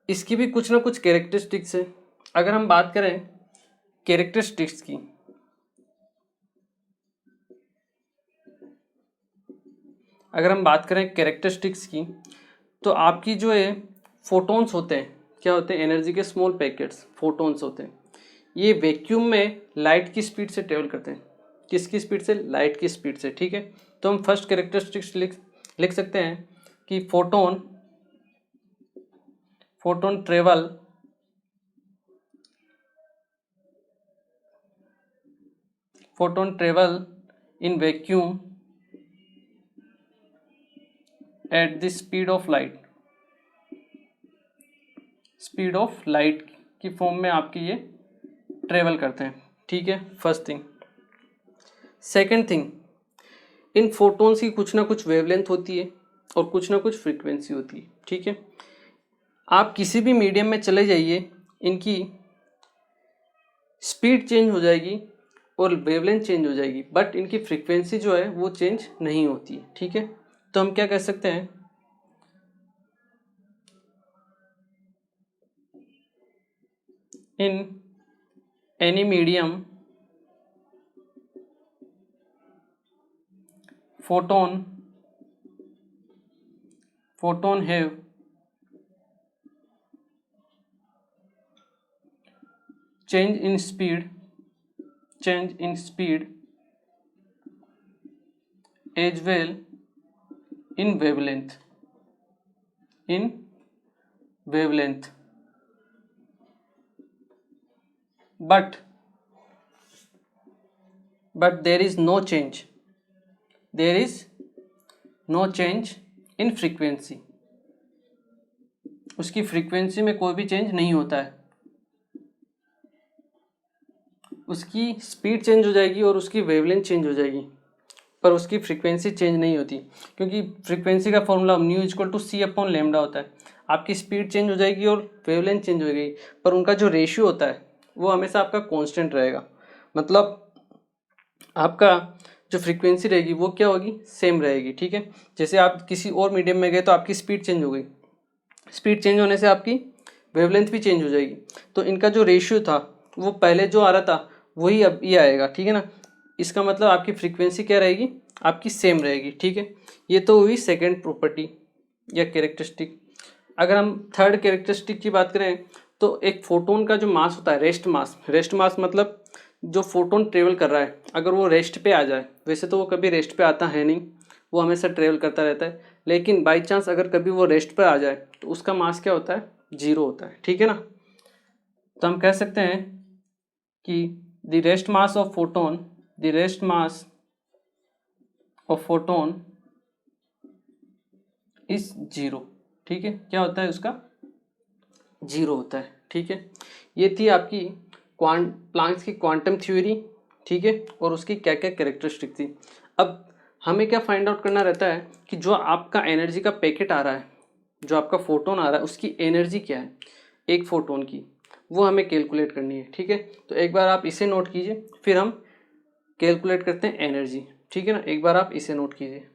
इसकी भी कुछ ना कुछ कैरेक्टरिस्टिक्स है। अगर हम बात करें कैरेक्टरिस्टिक्स की, तो आपकी जो है फोटोन्स होते हैं, क्या होते हैं, एनर्जी के स्मॉल पैकेट्स, फोटोन्स होते हैं। ये वैक्यूम में लाइट की स्पीड से ट्रेवल करते हैं। किसकी स्पीड से? लाइट की स्पीड से, ठीक है। तो हम फर्स्ट कैरेक्टरिस्टिक्स लिख सकते हैं कि photon travel in vacuum at the speed of light की फॉर्म में आपकी ये ट्रेवल करते हैं, ठीक है, फर्स्ट थिंग। सेकंड थिंग, इन फोटोन्स की कुछ ना कुछ वेवलेंथ होती है, और कुछ ना कुछ फ्रीक्वेंसी होती है, ठीक है। आप किसी भी मीडियम में चले जाइए, इनकी स्पीड चेंज हो जाएगी और वेवलेंथ चेंज हो जाएगी, बट इनकी फ्रीक्वेंसी जो है वो चेंज नहीं होती है, ठीक है। तो हम क्या कह सकते हैं, in any medium photon have change in speed as well in wavelength but there is no change in frequency। उसकी फ्रीक्वेंसी में कोई भी चेंज नहीं होता है। उसकी स्पीड चेंज हो जाएगी और उसकी वेवलेंथ चेंज हो जाएगी, पर उसकी फ्रीक्वेंसी चेंज नहीं होती, क्योंकि फ्रीक्वेंसी का formula mu equal to c upon lambda होता है। आपकी स्पीड चेंज हो जाएगी और वेवलेंथ चेंज हो जाएगी, पर उनका जो रेशियो होता है वो हमेशा आपका कांस्टेंट रहेगा। मतलब आपका जो फ्रीक्वेंसी रहेगी वो क्या होगी, सेम रहेगी, ठीक है। जैसे आप किसी और मीडियम में गए तो आपकी स्पीड चेंज हो गई, स्पीड चेंज होने से आपकी वेवलेंथ भी चेंज हो जाएगी। तो इनका जो रेशियो था वो पहले जो आ रहा था वही अब ये आएगा, ठीक है ना। इसका मतलब आपकी फ्रीक्वेंसी क्या रहेगी, आपकी सेम रहेगी, ठीक है। ये तो हुई सेकेंड प्रॉपर्टी या कैरेक्टरिस्टिक। अगर हम थर्ड कैरेक्टरिस्टिक की बात करें तो एक फोटोन का जो मास होता है, रेस्ट मास मतलब जो फोटोन ट्रेवल कर रहा है, अगर वो रेस्ट पे आ जाए, वैसे तो वो कभी रेस्ट पे आता है नहीं, वो हमेशा ट्रेवल करता रहता है, लेकिन बाई चांस अगर कभी वो रेस्ट पर आ जाए तो उसका मास क्या होता है, 0 होता है, ठीक है ना। तो हम कह सकते हैं कि the rest mass of photon is 0, ठीक है। क्या होता है उसका, 0 होता है, ठीक है। ये थी आपकी प्लांक्स की क्वांटम थ्योरी, ठीक है, और उसकी क्या क्या कैरेक्टरिस्टिक थी। अब हमें क्या फाइंड आउट करना रहता है कि जो आपका एनर्जी का पैकेट आ रहा है, जो आपका फोटोन आ रहा है, उसकी एनर्जी क्या है एक फोटोन की, वो हमें कैलकुलेट करनी है, ठीक है। तो एक बार आप इसे नोट कीजिए, फिर हम कैलकुलेट करते हैं एनर्जी, ठीक है ना। एक बार आप इसे नोट कीजिए।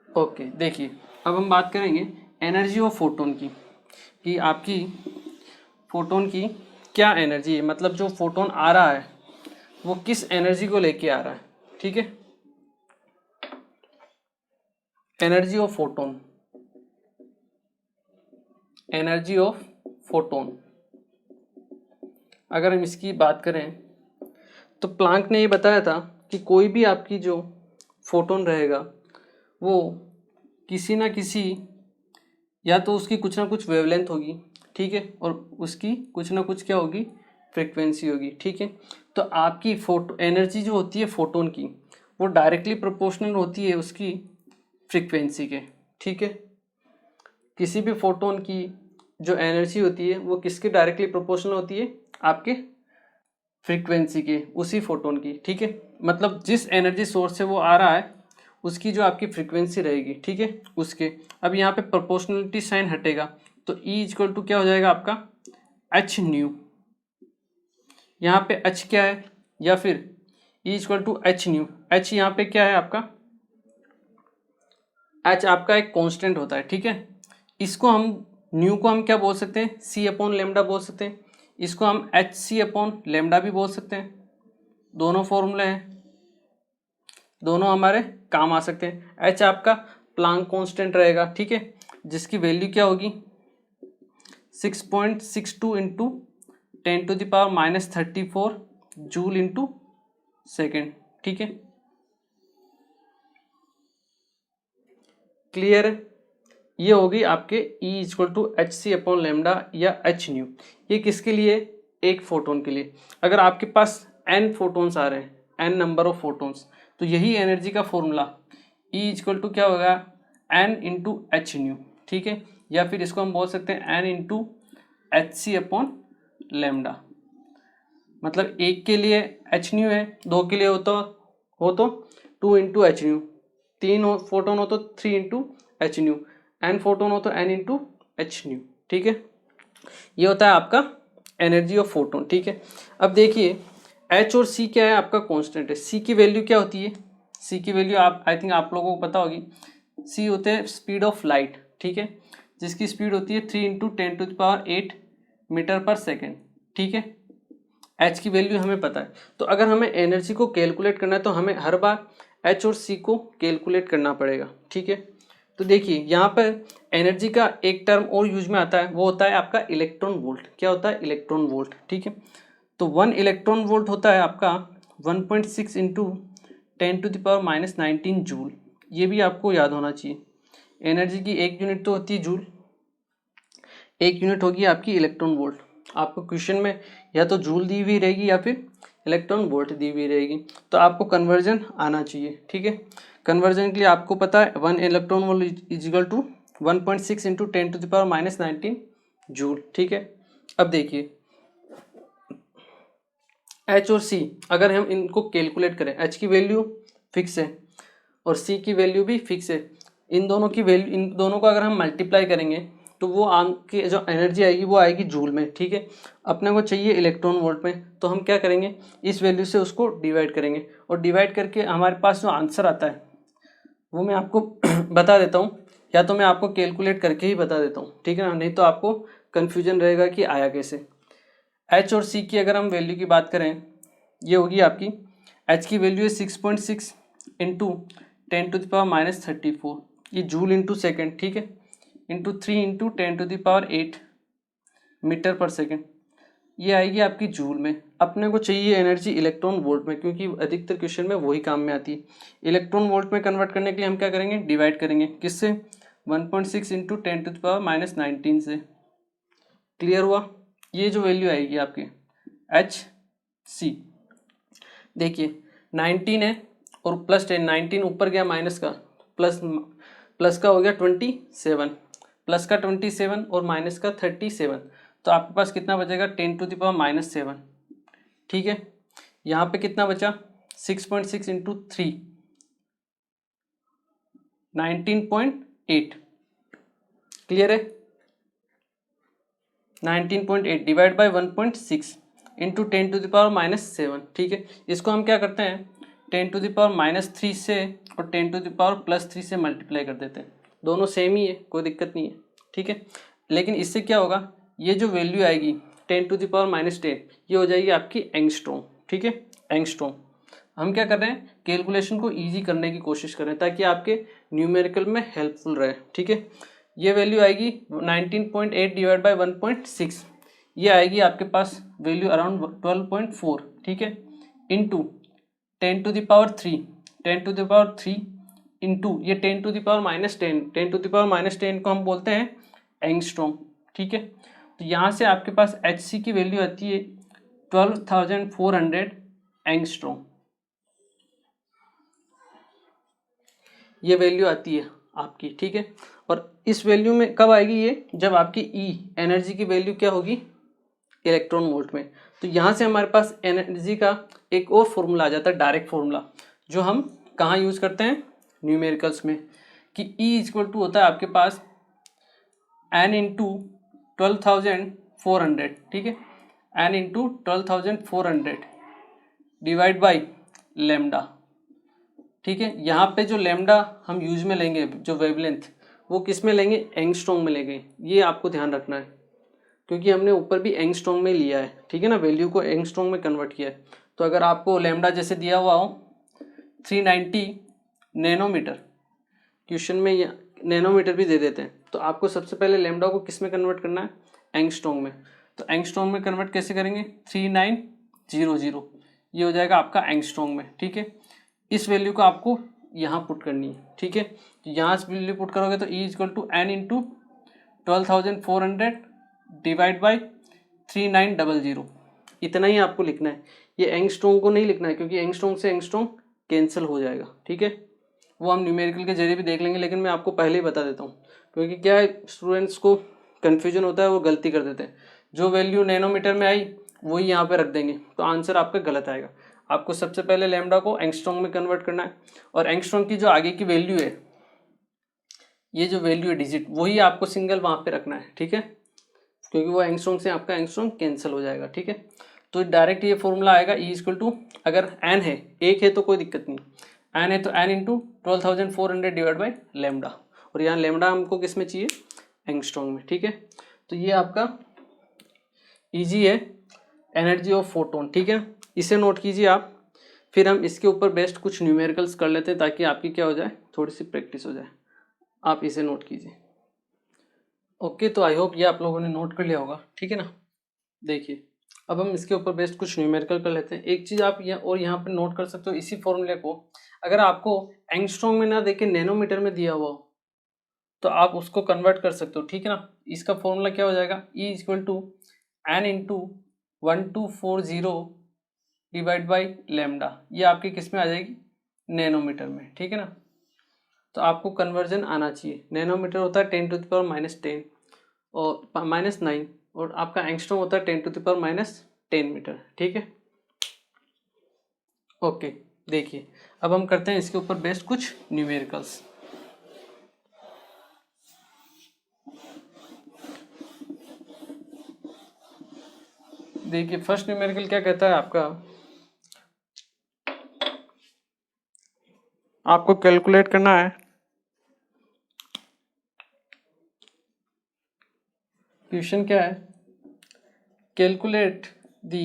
ओके, देखिए अब हम बात करेंगे एनर्जी ऑफ फोटोन की, कि आपकी फोटोन की क्या एनर्जी है, मतलब जो फोटोन आ रहा है वो किस एनर्जी को लेके आ रहा है, ठीक है। एनर्जी ऑफ फोटोन, अगर हम इसकी बात करें तो प्लांक ने ये बताया था कि कोई भी आपकी जो फोटोन रहेगा वो किसी ना किसी, या तो उसकी कुछ ना कुछ वेवलेंथ होगी, ठीक है, और उसकी कुछ ना कुछ क्या होगी, फ्रीक्वेंसी होगी, ठीक है। तो आपकी फोटो एनर्जी जो होती है फोटोन की, वो डायरेक्टली प्रोपोर्शनल होती है उसकी फ्रीक्वेंसी के, ठीक है। किसी भी फोटोन की जो एनर्जी होती है वो किसके डायरेक्टली प्रोपोर्शनल होती है, आपके फ्रीक्वेंसी के, उसी फोटोन की, ठीक है। मतलब जिस एनर्जी सोर्स से वो आ रहा है उसकी जो आपकी फ्रीक्वेंसी रहेगी, ठीक है, उसके। अब यहाँ पे प्रोपोर्शनलिटी साइन हटेगा तो E इक्वल टू क्या हो जाएगा आपका, एच न्यू। यहाँ पे एच क्या है, या फिर E equal to h nu. H यहाँ पे क्या है आपका, एच आपका एक कांस्टेंट होता है, ठीक है। इसको हम न्यू को हम क्या बोल सकते हैं, सी अपॉन लेमडा बोल सकते हैं। इसको हम एच सी अपॉन लेमडा भी बोल सकते हैं। दोनों फॉर्मूले हैं, दोनों हमारे काम आ सकते हैं। एच आपका प्लांक कांस्टेंट रहेगा, ठीक है, जिसकी वैल्यू क्या होगी 6.62 इंटू 10⁻⁻34 जूल इंटू सेकेंड, ठीक है। क्लियर है। ये होगी आपके E equal to h c upon lambda या एच न्यू। ये किसके लिए, एक फोटोन के लिए। अगर आपके पास n फोटोन्स आ रहे हैं, n नंबर ऑफ फोटोन्स, तो यही एनर्जी का फॉर्मूला E इक्वल टू क्या होगा, n इंटू एच न्यू, ठीक है। या फिर इसको हम बोल सकते हैं n into h c upon lambda, मतलब एक के लिए एच न्यू है, दो के लिए हो तो 2 इंटू एच न्यू, तीन फोटोन हो तो 3 into h nu, n photon हो तो एन इंटू एच न्यू। ठीक है, ये होता है आपका एनर्जी ऑफ फोटोन। ठीक है, अब देखिए एच और सी क्या है, आपका कांस्टेंट है। सी की वैल्यू क्या होती है, सी की वैल्यू आप आई थिंक आप लोगों को पता होगी, सी होते हैं स्पीड ऑफ लाइट। ठीक है, जिसकी स्पीड होती है 3 इंटू 10⁸ मीटर पर सेकेंड। ठीक है, एच की वैल्यू हमें पता है, तो अगर हमें एनर्जी को कैलकुलेट करना है तो हमें हर बार एच और सी को कैलकुलेट करना पड़ेगा। ठीक है, तो देखिए यहाँ पर एनर्जी का एक टर्म और यूज में आता है, वो होता है आपका इलेक्ट्रॉन वोल्ट। क्या होता है, इलेक्ट्रॉन वोल्ट। ठीक है, तो 1 इलेक्ट्रॉन वोल्ट होता है आपका 1.6 इंटू 10⁻⁻19 जूल। ये भी आपको याद होना चाहिए। एनर्जी की एक यूनिट तो होती है जूल, एक यूनिट होगी आपकी इलेक्ट्रॉन वोल्ट। आपको क्वेश्चन में या तो जूल दी हुई रहेगी या फिर इलेक्ट्रॉन वोल्ट दी हुई रहेगी, तो आपको कन्वर्जन आना चाहिए। ठीक है, कन्वर्जन के लिए आपको पता है 1 electron volt equal to 1.6 into 10⁻⁻19 joule. ठीक है, अब देखिए एच और सी अगर हम इनको कैलकुलेट करें, एच की वैल्यू फिक्स है और सी की वैल्यू भी फिक्स है, इन दोनों की वैल्यू, इन दोनों को अगर हम मल्टीप्लाई करेंगे तो वो आम की जो एनर्जी आएगी वो आएगी जूल में। ठीक है, अपने को चाहिए इलेक्ट्रॉन वोल्ट में, तो हम क्या करेंगे, इस वैल्यू से उसको डिवाइड करेंगे और डिवाइड करके हमारे पास जो आंसर आता है वो मैं आपको बता देता हूँ, या तो मैं आपको कैलकुलेट करके ही बता देता हूँ। ठीक है ना, नहीं तो आपको कन्फ्यूजन रहेगा कि आया कैसे। एच और सी की अगर हम वैल्यू की बात करें, ये होगी आपकी, एच की वैल्यू है 6.6 इंटू 10⁻⁻34, ये जूल इंटू सेकेंड। ठीक है, इंटू 3 इंटू 10⁸ मीटर पर सेकेंड, ये आएगी आपकी जूल में। अपने को चाहिए एनर्जी इलेक्ट्रॉन वोल्ट में, क्योंकि अधिकतर क्वेश्चन में वही काम में आती है। इलेक्ट्रॉन वोल्ट में कन्वर्ट करने के लिए हम क्या करेंगे, डिवाइड करेंगे, किससे, 1.6 इंटू 10⁻⁻19 से। क्लियर हुआ, ये जो वैल्यू आएगी आपकी एच सी, देखिए 19 है और प्लस 10, 19 ऊपर गया माइनस का, प्लस का हो गया 27, प्लस का 27 और माइनस का 37, तो आपके पास कितना बचेगा 10⁻⁻7। ठीक है, यहाँ पे कितना बचा 6.6 इंटू 3, 19.8। क्लियर है, 19.8 डिवाइड बाई 1.6 इंटू 10⁻⁻7। ठीक है, इसको हम क्या करते हैं 10⁻³ से और 10⁻+3 से मल्टीप्लाई कर देते हैं, दोनों सेम ही है, कोई दिक्कत नहीं है। ठीक है, लेकिन इससे क्या होगा, ये जो वैल्यू आएगी 10⁻10 ये हो जाएगी आपकी एंगस्ट्रॉम। ठीक है, एंगस्ट्रॉम। हम क्या कर रहे हैं, कैलकुलेशन को ईजी करने की कोशिश कर रहे हैं ताकि आपके न्यूमेरिकल में हेल्पफुल रहे। ठीक है, ये वैल्यू आएगी 19.8 डिवाइड बाई 1.6, ये आएगी आपके पास वैल्यू अराउंड 12.4। ठीक है, इंटू 10⁻³ 10⁻³ इंटू ये 10⁻−10 10⁻−10 को हम बोलते हैं एंगस्ट्रॉम। ठीक है, तो यहाँ से आपके पास एच सी की वैल्यू आती है 12,400 एंगस्ट्रॉम, ये वैल्यू आती है आपकी। ठीक है, और इस वैल्यू में कब आएगी ये, जब आपकी ई एनर्जी की वैल्यू क्या होगी इलेक्ट्रॉन वोल्ट में। तो यहाँ से हमारे पास एनर्जी का एक और फॉर्मूला आ जाता है, डायरेक्ट फॉर्मूला, जो हम कहाँ यूज़ करते हैं न्यूमेरिकल्स में, कि ई इक्वल टू होता है आपके पास एन इंटू 12,400। ठीक है, n into 12,400 divide by lambda. ठीक है, यहाँ पे जो लेमडा हम यूज में लेंगे, जो वेवलेंथ, वो किस में लेंगे, एंगस्ट्रॉम में लेंगे। ये आपको ध्यान रखना है, क्योंकि हमने ऊपर भी एंगस्ट्रॉम में लिया है। ठीक है ना, वैल्यू को एंगस्ट्रॉम में कन्वर्ट किया है। तो अगर आपको लेमडा जैसे दिया हुआ हो 390 नैनोमीटर, क्वेश्चन में नैनोमीटर भी दे देते हैं, तो आपको सबसे पहले लेमडा को किस में कन्वर्ट करना है, एंगस्ट्रॉम में। तो एंगस्ट्रॉम में कन्वर्ट कैसे करेंगे, 3900, ये हो जाएगा आपका एंगस्ट्रॉम में। ठीक है, इस वैल्यू को आपको यहाँ पुट करनी है। ठीक है, तो यहाँ से वैल्यू पुट करोगे तो E equal to n into 12,400 divide by 3900, इतना ही आपको लिखना है। ये एंगस्ट्रॉम को नहीं लिखना है, क्योंकि एंगस्ट्रॉम से एंगस्ट्रॉम कैंसिल हो जाएगा। ठीक है, वो हम न्यूमेरिकल के जरिए भी देख लेंगे, लेकिन मैं आपको पहले ही बता देता हूँ, क्योंकि क्या है स्टूडेंट्स को कन्फ्यूजन होता है, वो गलती कर देते हैं। जो वैल्यू नैनोमीटर में आई वही यहाँ पे रख देंगे, तो आंसर आपका गलत आएगा। आपको सबसे पहले लैम्डा को एंगस्ट्रॉम में कन्वर्ट करना है, और एंगस्ट्रॉम की जो आगे की वैल्यू है, ये जो वैल्यू है डिजिट, वही आपको सिंगल वहाँ पे रखना है, ठीक है, क्योंकि वो एंगस्ट्रॉम से आपका एंगस्ट्रॉम कैंसिल हो जाएगा, ठीक है। तो डायरेक्ट ये फॉर्मूला आएगा E इक्वल टू, अगर एन है, एक है तो कोई दिक्कत नहीं, एन है तो n into 12,400 divide by lambda, और यहाँ लेमडा हमको किस में चाहिए, एंगस्ट्रॉम में, ठीक है। तो ये आपका ईजी है, एनर्जी ऑफ फोटोन, ठीक है, इसे नोट कीजिए आप। फिर हम इसके ऊपर बेस्ड कुछ न्यूमेरिकल्स कर लेते हैं ताकि आपकी क्या हो जाए, थोड़ी सी प्रैक्टिस हो जाए। आप इसे नोट कीजिए। ओके, तो आई होप ये आप लोगों ने नोट कर लिया होगा, ठीक है ना। देखिए अब हम इसके ऊपर बेस्ड कुछ न्यूमेरिकल कर लेते हैं। एक चीज़ आप यहाँ पर नोट कर सकते हो, इसी फॉर्मूले को अगर आपको एंगस्ट्रॉम में ना देके नैनोमीटर में दिया हुआ हो तो आप उसको कन्वर्ट कर सकते हो, ठीक है ना। इसका फॉर्मूला क्या हो जाएगा, E equal to n into 1240 divide by lambda, ये आपकी किस में आ जाएगी, नैनोमीटर में, ठीक है ना। तो आपको कन्वर्जन आना चाहिए, नैनोमीटर होता है 10⁻⁻10 और -9, और आपका एंगस्ट्रॉम होता है 10⁻⁻10 मीटर, ठीक है। ओके, देखिए अब हम करते हैं इसके ऊपर बेस्ड कुछ न्यूमेरिकल्स। देखिए फर्स्ट न्यूमेरिकल क्या कहता है आपका, आपको कैलकुलेट करना है, क्वेश्चन क्या है, calculate the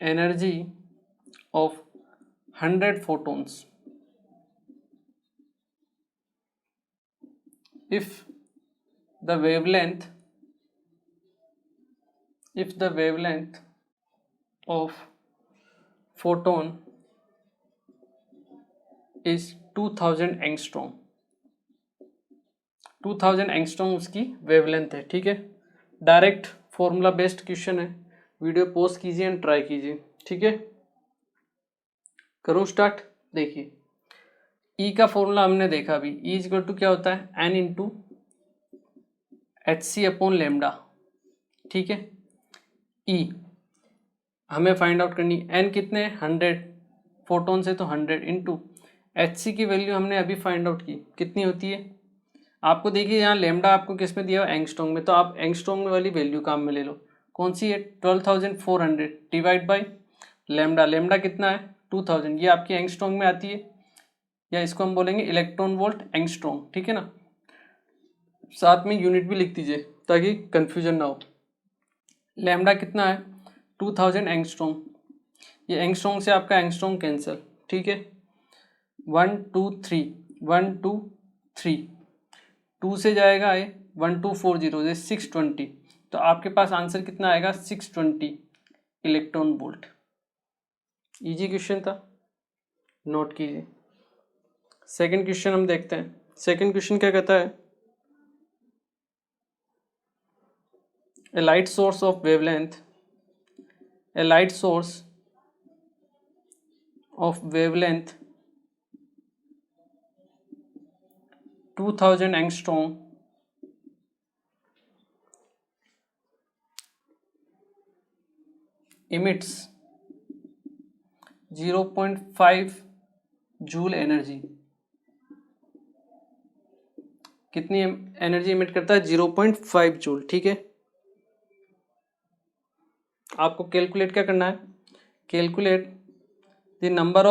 energy of 100 photons if the wavelength of photon is 2000 angstrom. 2000 angstrom उसकी वेवलेंथ है, ठीक है। डायरेक्ट फॉर्मूला बेस्ड क्वेश्चन है, वीडियो पॉज कीजिए एंड ट्राई कीजिए, ठीक है। करूँ स्टार्ट। देखिए E का फॉर्मूला हमने देखा अभी, E इक्वल टू क्या होता है, N into HC upon lambda, ठीक है। E हमें फाइंड आउट करनी, N कितने 100 फोटोन से, तो 100 इंटू HC की वैल्यू हमने अभी फाइंड आउट की, कितनी होती है आपको, देखिए यहाँ लेमडा आपको किस में दिया हुआ, एंगस्ट्रॉम में, तो आप एंगस्ट्रॉम वाली वैल्यू काम में ले लो, कौन सी है 12,400 डिवाइड बाई लेमडा, लेमडा कितना है 2000, ये आपकी एंगस्ट्रॉम में आती है, या इसको हम बोलेंगे इलेक्ट्रॉन वोल्ट एंगस्ट्रॉम, ठीक है ना। साथ में यूनिट भी लिख दीजिए ताकि कंफ्यूजन ना हो। लेमडा कितना है 2000 एंगस्ट्रॉम, ये एंगस्ट्रॉम से आपका एंगस्ट्रॉम कैंसिल, ठीक है। 1 2 3 1 2 3 2 से जाएगा ये 1240 ये 620, तो आपके पास आंसर कितना आएगा 620 इलेक्ट्रॉन वोल्ट। इजी क्वेश्चन था, नोट कीजिए। सेकंड क्वेश्चन हम देखते हैं। सेकंड क्वेश्चन क्या कहता है, a light source of wavelength 2000 angstrom emits 0.5 joule energy, कितनी एनर्जी इमिट करता है 0.5 जूल, ठीक है। आपको कैलकुलेट क्या करना है, calculate the number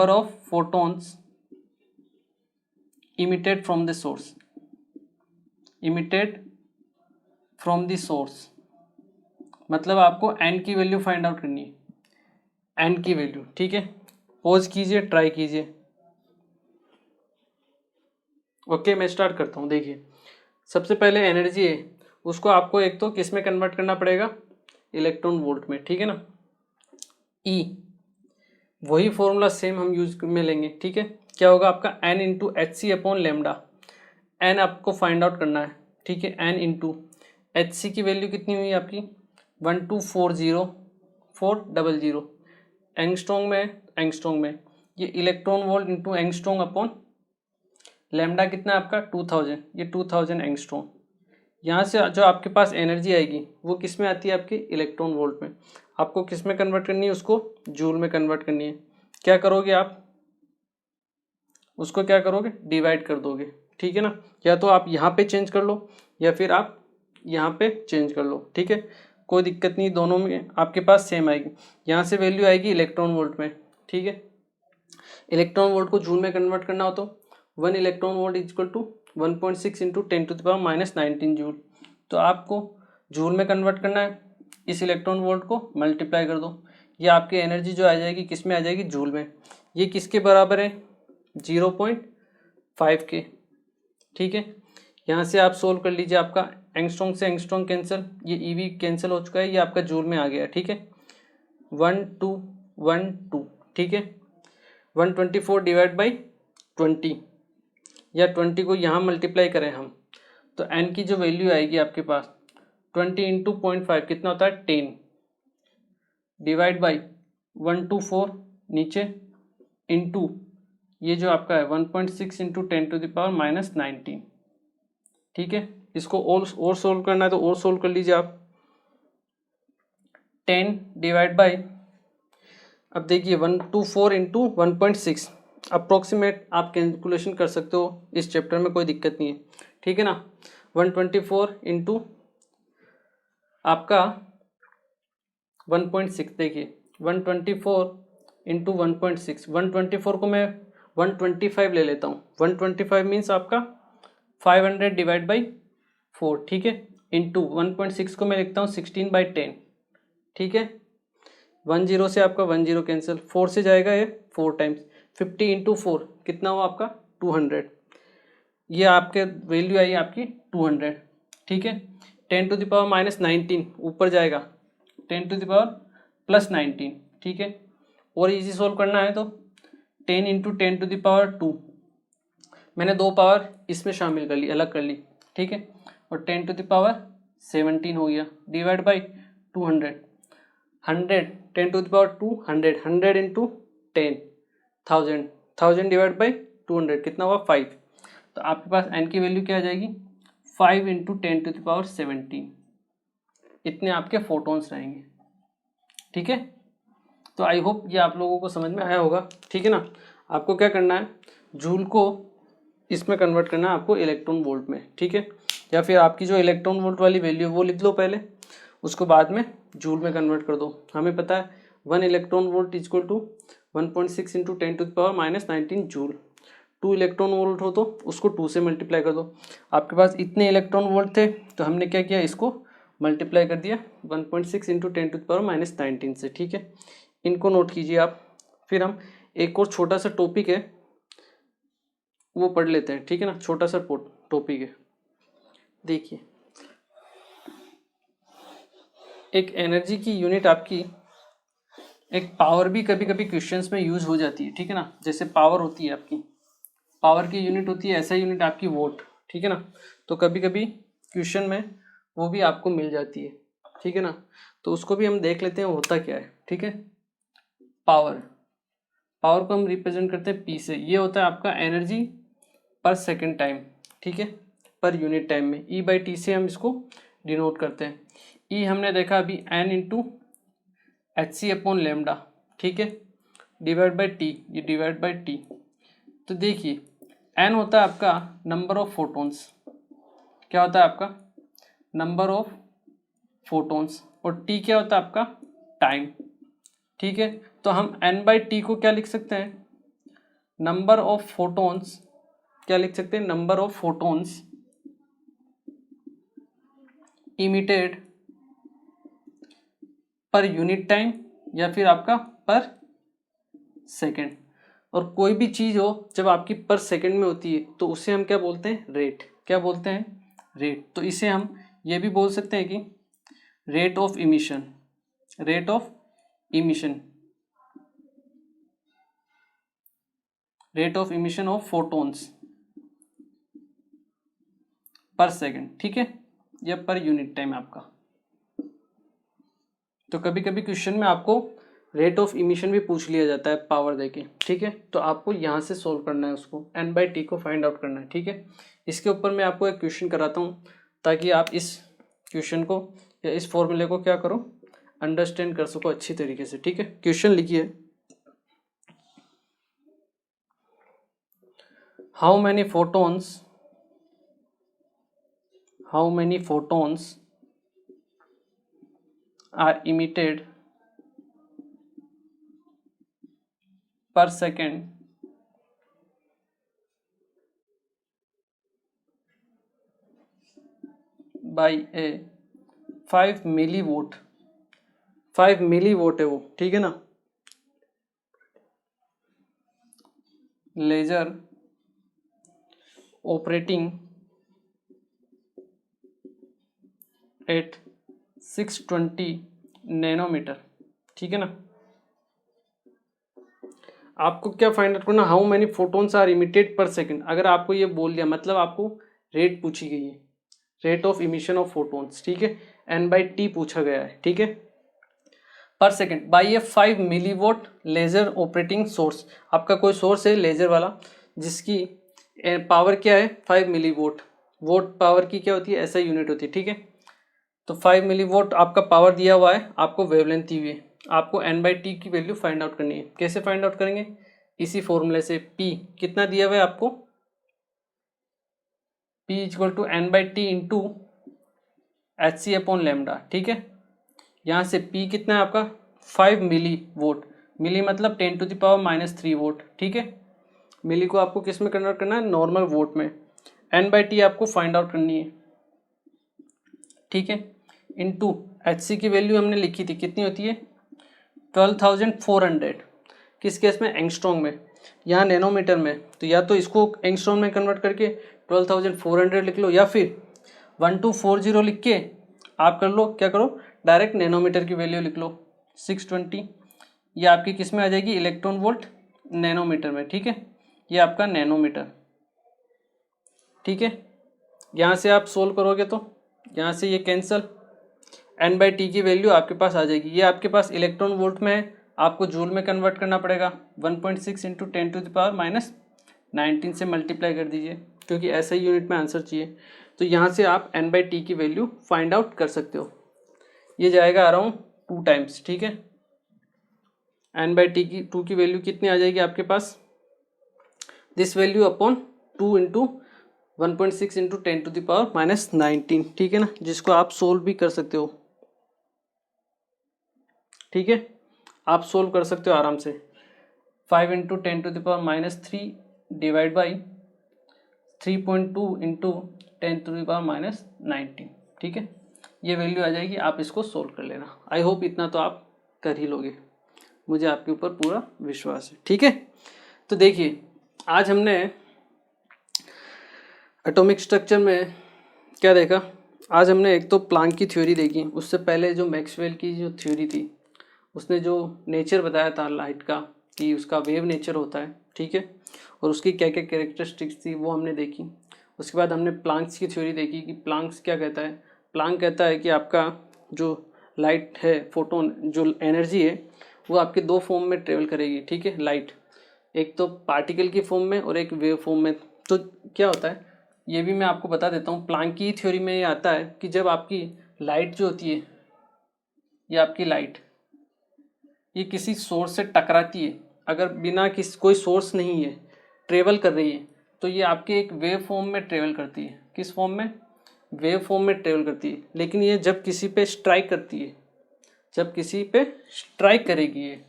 of photons emitted from the source, मतलब आपको n की वैल्यू फाइंड आउट करनी है, n की वैल्यू, ठीक है। पॉज कीजिए, ट्राई कीजिए। ओके, मैं स्टार्ट करता हूँ। देखिए सबसे पहले एनर्जी है, उसको आपको एक तो किस में कन्वर्ट करना पड़ेगा, इलेक्ट्रॉन वोल्ट में, ठीक है ना। E वही फॉर्मूला सेम हम यूज में लेंगे, ठीक है। क्या होगा आपका N into HC upon lambda, N आपको फाइंड आउट करना है, ठीक है। N इंटू HC की वैल्यू कितनी हुई आपकी 1240400 एंगस्ट्रॉन्ग में ये electron volt into angstrom upon lambda कितना है आपका 2000, ये 2000 एंगस्ट्रॉम, यहाँ से जो आपके पास एनर्जी आएगी वो किस में आती है, आपके इलेक्ट्रॉन वोल्ट में। आपको किस में कन्वर्ट करनी है, उसको जूल में कन्वर्ट करनी है। क्या करोगे आप, उसको क्या करोगे, डिवाइड कर दोगे, ठीक है ना। या तो आप यहाँ पे चेंज कर लो या फिर आप यहाँ पे चेंज कर लो, ठीक है, कोई दिक्कत नहीं, दोनों में आपके पास सेम आएगी। यहाँ से वैल्यू आएगी इलेक्ट्रॉन वोल्ट में, ठीक है। इलेक्ट्रॉन वोल्ट को जूल में कन्वर्ट करना हो तो 1 electron volt equal to 1.6 into 10⁻⁻19 joule. तो आपको जूल में कन्वर्ट करना है, इस इलेक्ट्रॉन वोल्ट को मल्टीप्लाई कर दो, ये आपकी एनर्जी जो आ जाएगी किस में आ जाएगी, जूल में। ये किसके बराबर है, 0.5 के, ठीक है। यहाँ से आप सोल्व कर लीजिए, आपका एंगस्ट्रॉन्ग से एंगस्ट्रॉन्ग कैंसिल, ये ईवी कैंसिल हो चुका है, ये आपका जूल में आ गया, ठीक है। 1 2 1 2, ठीक है। 124 डिवाइड बाई 20 या 20 को यहाँ मल्टीप्लाई करें हम तो n की जो वैल्यू आएगी आपके पास 20 इंटू 0.5 कितना होता है 10 डिवाइड बाई 124 नीचे इंटू ये जो आपका है 1.6 इंटू 10⁻⁻19, ठीक है। इसको और सोल्व करना है तो और सोल्व कर लीजिए आप। 10 डिवाइड बाई, अब देखिए 124 इंटू 1.6 अप्रोक्सीमेट आप कैलकुलेशन कर सकते हो, इस चैप्टर में कोई दिक्कत नहीं है, ठीक है ना। 124 इंटू आपका 1.6, देखिए 124 इंटू 1.6, 124 को मैं 125 ले लेता हूँ, 125 मीन्स आपका 500 डिवाइड बाई 4, ठीक है, इंटू 1.6 को मैं लिखता हूँ 16/10, ठीक है। 10 से आपका 10 कैंसिल, 4 से जाएगा ये 4 टाइम्स, 50 इंटू 4 कितना हुआ आपका 200, ये आपके वैल्यू आई आपकी 200, ठीक है। 10⁻⁻19 ऊपर जाएगा 10⁻+19, ठीक है। और इजी सोल्व करना है तो 10 इंटू 10⁻², मैंने 2 पावर इसमें शामिल कर ली, अलग कर ली, ठीक है। और 10⁻17 हो गया divide by 200, 100 10⁻² 100, 100 into 10 1000, 1000 divide by 200 कितना हुआ 5। तो आपके पास n की वैल्यू क्या आ जाएगी 5 इंटू 10⁻17, इतने आपके फोटोन्स रहेंगे, ठीक है। तो आई होप ये आप लोगों को समझ में आया होगा, ठीक है ना। आपको क्या करना है, जूल को इसमें कन्वर्ट करना है आपको इलेक्ट्रॉन वोल्ट में, ठीक है। या फिर आपकी जो इलेक्ट्रॉन वोल्ट वाली वैल्यू वो लिख लो पहले, उसको बाद में जूल में कन्वर्ट कर दो। हमें पता है 1 electron volt equal to 1.6 into 10⁻⁻19 joule. 2 electron volt हो तो उसको 2 से मल्टीप्लाई कर दो। आपके पास इतने इलेक्ट्रॉन वोल्ट थे तो हमने क्या किया, इसको मल्टीप्लाई कर दिया 1.6 इंटू 10⁻⁻19 से, ठीक है। इनको नोट कीजिए आप। फिर हम एक और छोटा सा टॉपिक है वो पढ़ लेते हैं, ठीक है ना। छोटा सा टॉपिक है, देखिए एक एनर्जी की यूनिट आपकी, एक पावर भी कभी कभी क्वेश्चंस में यूज हो जाती है, ठीक है ना। जैसे पावर होती है आपकी, पावर की यूनिट होती है ऐसा यूनिट आपकी वोट, ठीक है ना। तो कभी कभी क्वेश्चन में वो भी आपको मिल जाती है, ठीक है ना। तो उसको भी हम देख लेते हैं होता क्या है, ठीक है। पावर को हम रिप्रेजेंट करते हैं पी से, ये होता है आपका एनर्जी पर सेकेंड टाइम, ठीक है, पर यूनिट टाइम में। E/T से हम इसको डिनोट करते हैं। E हमने देखा अभी N इंटू hc/λ, ठीक है, डिवाइड बाई T, ये डिवाइड बाई T। तो देखिए N होता है आपका नंबर ऑफ फोटोन्स, क्या होता है आपका नंबर ऑफ फोटोन्स, और T क्या होता है आपका टाइम, ठीक है। तो हम N/T को क्या लिख सकते हैं, नंबर ऑफ फोटोन्स, क्या लिख सकते हैं, number of photons emitted per unit time या फिर आपका पर सेकेंड। और कोई भी चीज़ हो जब आपकी पर सेकेंड में होती है तो उसे हम क्या बोलते हैं, रेट, क्या बोलते हैं, रेट। तो इसे हम ये भी बोल सकते हैं कि rate of emission, rate of emission, rate of emission of photons पर सेकेंड, ठीक है, या पर यूनिट टाइम आपका। तो कभी कभी क्वेश्चन में आपको रेट ऑफ इमिशन भी पूछ लिया जाता है पावर देके, ठीक है। तो आपको यहाँ से सोल्व करना है, उसको N/T को फाइंड आउट करना है, ठीक है। इसके ऊपर मैं आपको एक क्वेश्चन कराता हूँ ताकि आप इस क्वेश्चन को या इस फॉर्मूले को क्या करो, अंडरस्टैंड कर सको अच्छी तरीके से। ठीक है, क्वेश्चन लिखिए, how many photons are emitted per second by a 5 milliwatt, 5 milliwatt है वो, ठीक है ना, लेजर ऑपरेटिंग एट 620 नैनोमीटर। ठीक है ना, आपको क्या फाइंड आउट करना, how many photons are emitted per second. अगर आपको ये बोल दिया मतलब आपको रेट पूछी गई है, rate of emission of photons, ठीक है, n/t पूछा गया है, ठीक है, per second by a 5 milliwatt laser operating source. आपका कोई सोर्स है लेजर वाला जिसकी पावर क्या है 5 मिलीवॉट, वोट पावर की क्या होती है ऐसा यूनिट होती है, ठीक है। तो 5 मिलीवॉट आपका पावर दिया हुआ है, आपको वेवलेंथ दी हुई है, आपको n/t की वैल्यू फाइंड आउट करनी है। कैसे फाइंड आउट करेंगे, इसी फॉर्मूले से, p कितना दिया हुआ है आपको, p equal to n/t into hc/λ, ठीक है। यहाँ से p कितना है आपका 5 मिली वोट, मिली मतलब 10⁻³ वोट, ठीक है। मिली को आपको किस में कन्वर्ट करना है, नॉर्मल वोट में। n/t आपको फाइंड आउट करनी है, ठीक है, इनटू hc की वैल्यू हमने लिखी थी, कितनी होती है 12,400, किस केस में, एंगस्ट्रॉन्ग में, यहाँ नैनोमीटर में, तो या तो इसको एंगस्ट्रॉन्ग में कन्वर्ट करके 12,400 लिख लो, या फिर 1240 लिख के आप कर लो, क्या करो, डायरेक्ट नैनोमीटर की वैल्यू लिख लो 620, ये आपकी किस में आ जाएगी, इलेक्ट्रॉन वोल्ट नैनोमीटर में, ठीक है, ये आपका नैनोमीटर, ठीक है। यहाँ से आप सोल्व करोगे तो यहाँ से ये कैंसल, n/t की वैल्यू आपके पास आ जाएगी, ये आपके पास इलेक्ट्रॉन वोल्ट में है, आपको जूल में कन्वर्ट करना पड़ेगा, 1.6 इंटू 10⁻⁻19 से मल्टीप्लाई कर दीजिए, क्योंकि ऐसा ही यूनिट में आंसर चाहिए। तो यहाँ से आप n/t की वैल्यू फाइंड आउट कर सकते हो, ये जाएगा अराउंड 2 टाइम्स, ठीक है। n/t की 2 की वैल्यू कितनी आ जाएगी आपके पास, this value upon 2 into 1.6 into 10⁻⁻19, ठीक है ना, जिसको आप सोल्व भी कर सकते हो, ठीक है, आप सोल्व कर सकते हो आराम से। 5 इंटू 10⁻³ डिवाइड बाई 3.2 इंटू 10⁻⁻19, ठीक है, ये वैल्यू आ जाएगी, आप इसको सोल्व कर लेना। आई होप इतना तो आप कर ही लोगे, मुझे आपके ऊपर पूरा विश्वास है, ठीक है। तो देखिए आज हमने एटॉमिक स्ट्रक्चर में क्या देखा, आज हमने एक तो प्लैंक की थ्योरी देखी, उससे पहले जो मैक्सवेल की जो थ्योरी थी उसने जो नेचर बताया था लाइट का, कि उसका वेव नेचर होता है, ठीक है, और उसकी क्या क्या कैरेक्टरिस्टिक्स थी वो हमने देखी। उसके बाद हमने प्लैंक्स की थ्योरी देखी कि प्लैंक्स क्या कहता है, प्लैंक कहता है कि आपका जो लाइट है, फोटोन जो एनर्जी है वो आपके दो फॉर्म में ट्रेवल करेगी, ठीक है, लाइट, एक तो पार्टिकल की फॉर्म में और एक वेव फॉर्म में। तो क्या होता है ये भी मैं आपको बता देता हूँ, प्लैंक की थ्योरी में ये आता है कि जब आपकी लाइट जो होती है, ये आपकी लाइट ये किसी सोर्स से टकराती है, अगर बिना कोई सोर्स नहीं है, ट्रेवल कर रही है, तो ये आपके एक वेव फॉर्म में ट्रेवल करती है, किस फॉर्म में, वेव फॉर्म में ट्रेवल करती है। लेकिन ये जब किसी पे स्ट्राइक करती है, जब किसी पे स्ट्राइक करेगी ये,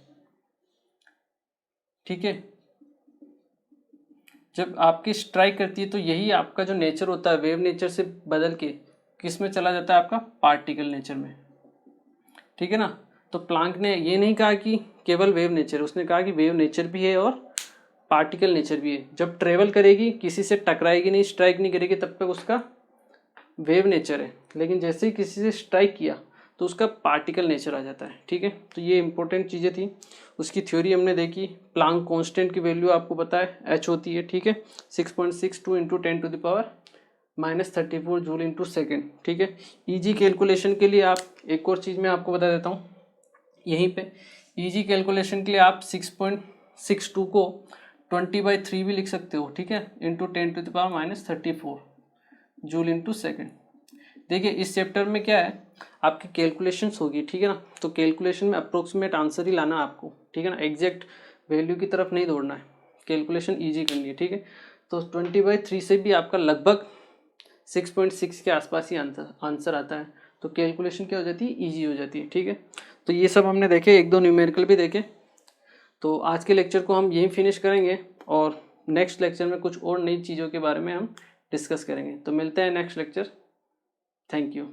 ठीक है, जब आपकी स्ट्राइक करती है तो यही आपका जो नेचर होता है वेव नेचर से बदल के किस में चला जाता है, आपका पार्टिकल नेचर में, ठीक है ना। तो प्लैंक ने ये नहीं कहा कि केवल वेव नेचर, उसने कहा कि वेव नेचर भी है और पार्टिकल नेचर भी है। जब ट्रेवल करेगी किसी से टकराएगी नहीं, स्ट्राइक नहीं करेगी, तब तक उसका वेव नेचर है, लेकिन जैसे ही किसी से स्ट्राइक किया तो उसका पार्टिकल नेचर आ जाता है, ठीक है। तो ये इंपॉर्टेंट चीज़ें थी, उसकी थ्योरी हमने देखी। प्लैंक कांस्टेंट की वैल्यू आपको पता है h होती है, ठीक है, 6.62 इंटू 10⁻⁻34 जूल इंटू सेकेंड, ठीक है। ईजी कैलकुलेशन के लिए आप एक और चीज़ मैं आपको बता देता हूँ यहीं पे, ईजी कैलकुलेशन के लिए आप 6.62 को 20/3 भी लिख सकते हो, ठीक है, इंटू 10⁻⁻34 जूल इंटू सेकेंड। देखिए इस चैप्टर में क्या है, आपकी कैलकुलेशंस होगी, ठीक है ना। तो कैलकुलेशन में अप्रोक्सीमेट आंसर ही लाना आपको, ठीक है ना, एग्जैक्ट वैल्यू की तरफ नहीं दौड़ना है, कैलकुलेशन ईजी करनी है, ठीक है। तो 20/3 से भी आपका लगभग 6.6 के आसपास ही आंसर आता है। तो कैलकुलेशन क्या हो जाती है, ईजी हो जाती है, ठीक है। तो ये सब हमने देखे, एक दो न्यूमेरिकल भी देखे। तो आज के लेक्चर को हम यहीं फिनिश करेंगे और नेक्स्ट लेक्चर में कुछ और नई चीज़ों के बारे में हम डिस्कस करेंगे। तो मिलते हैं नेक्स्ट लेक्चर। Thank you.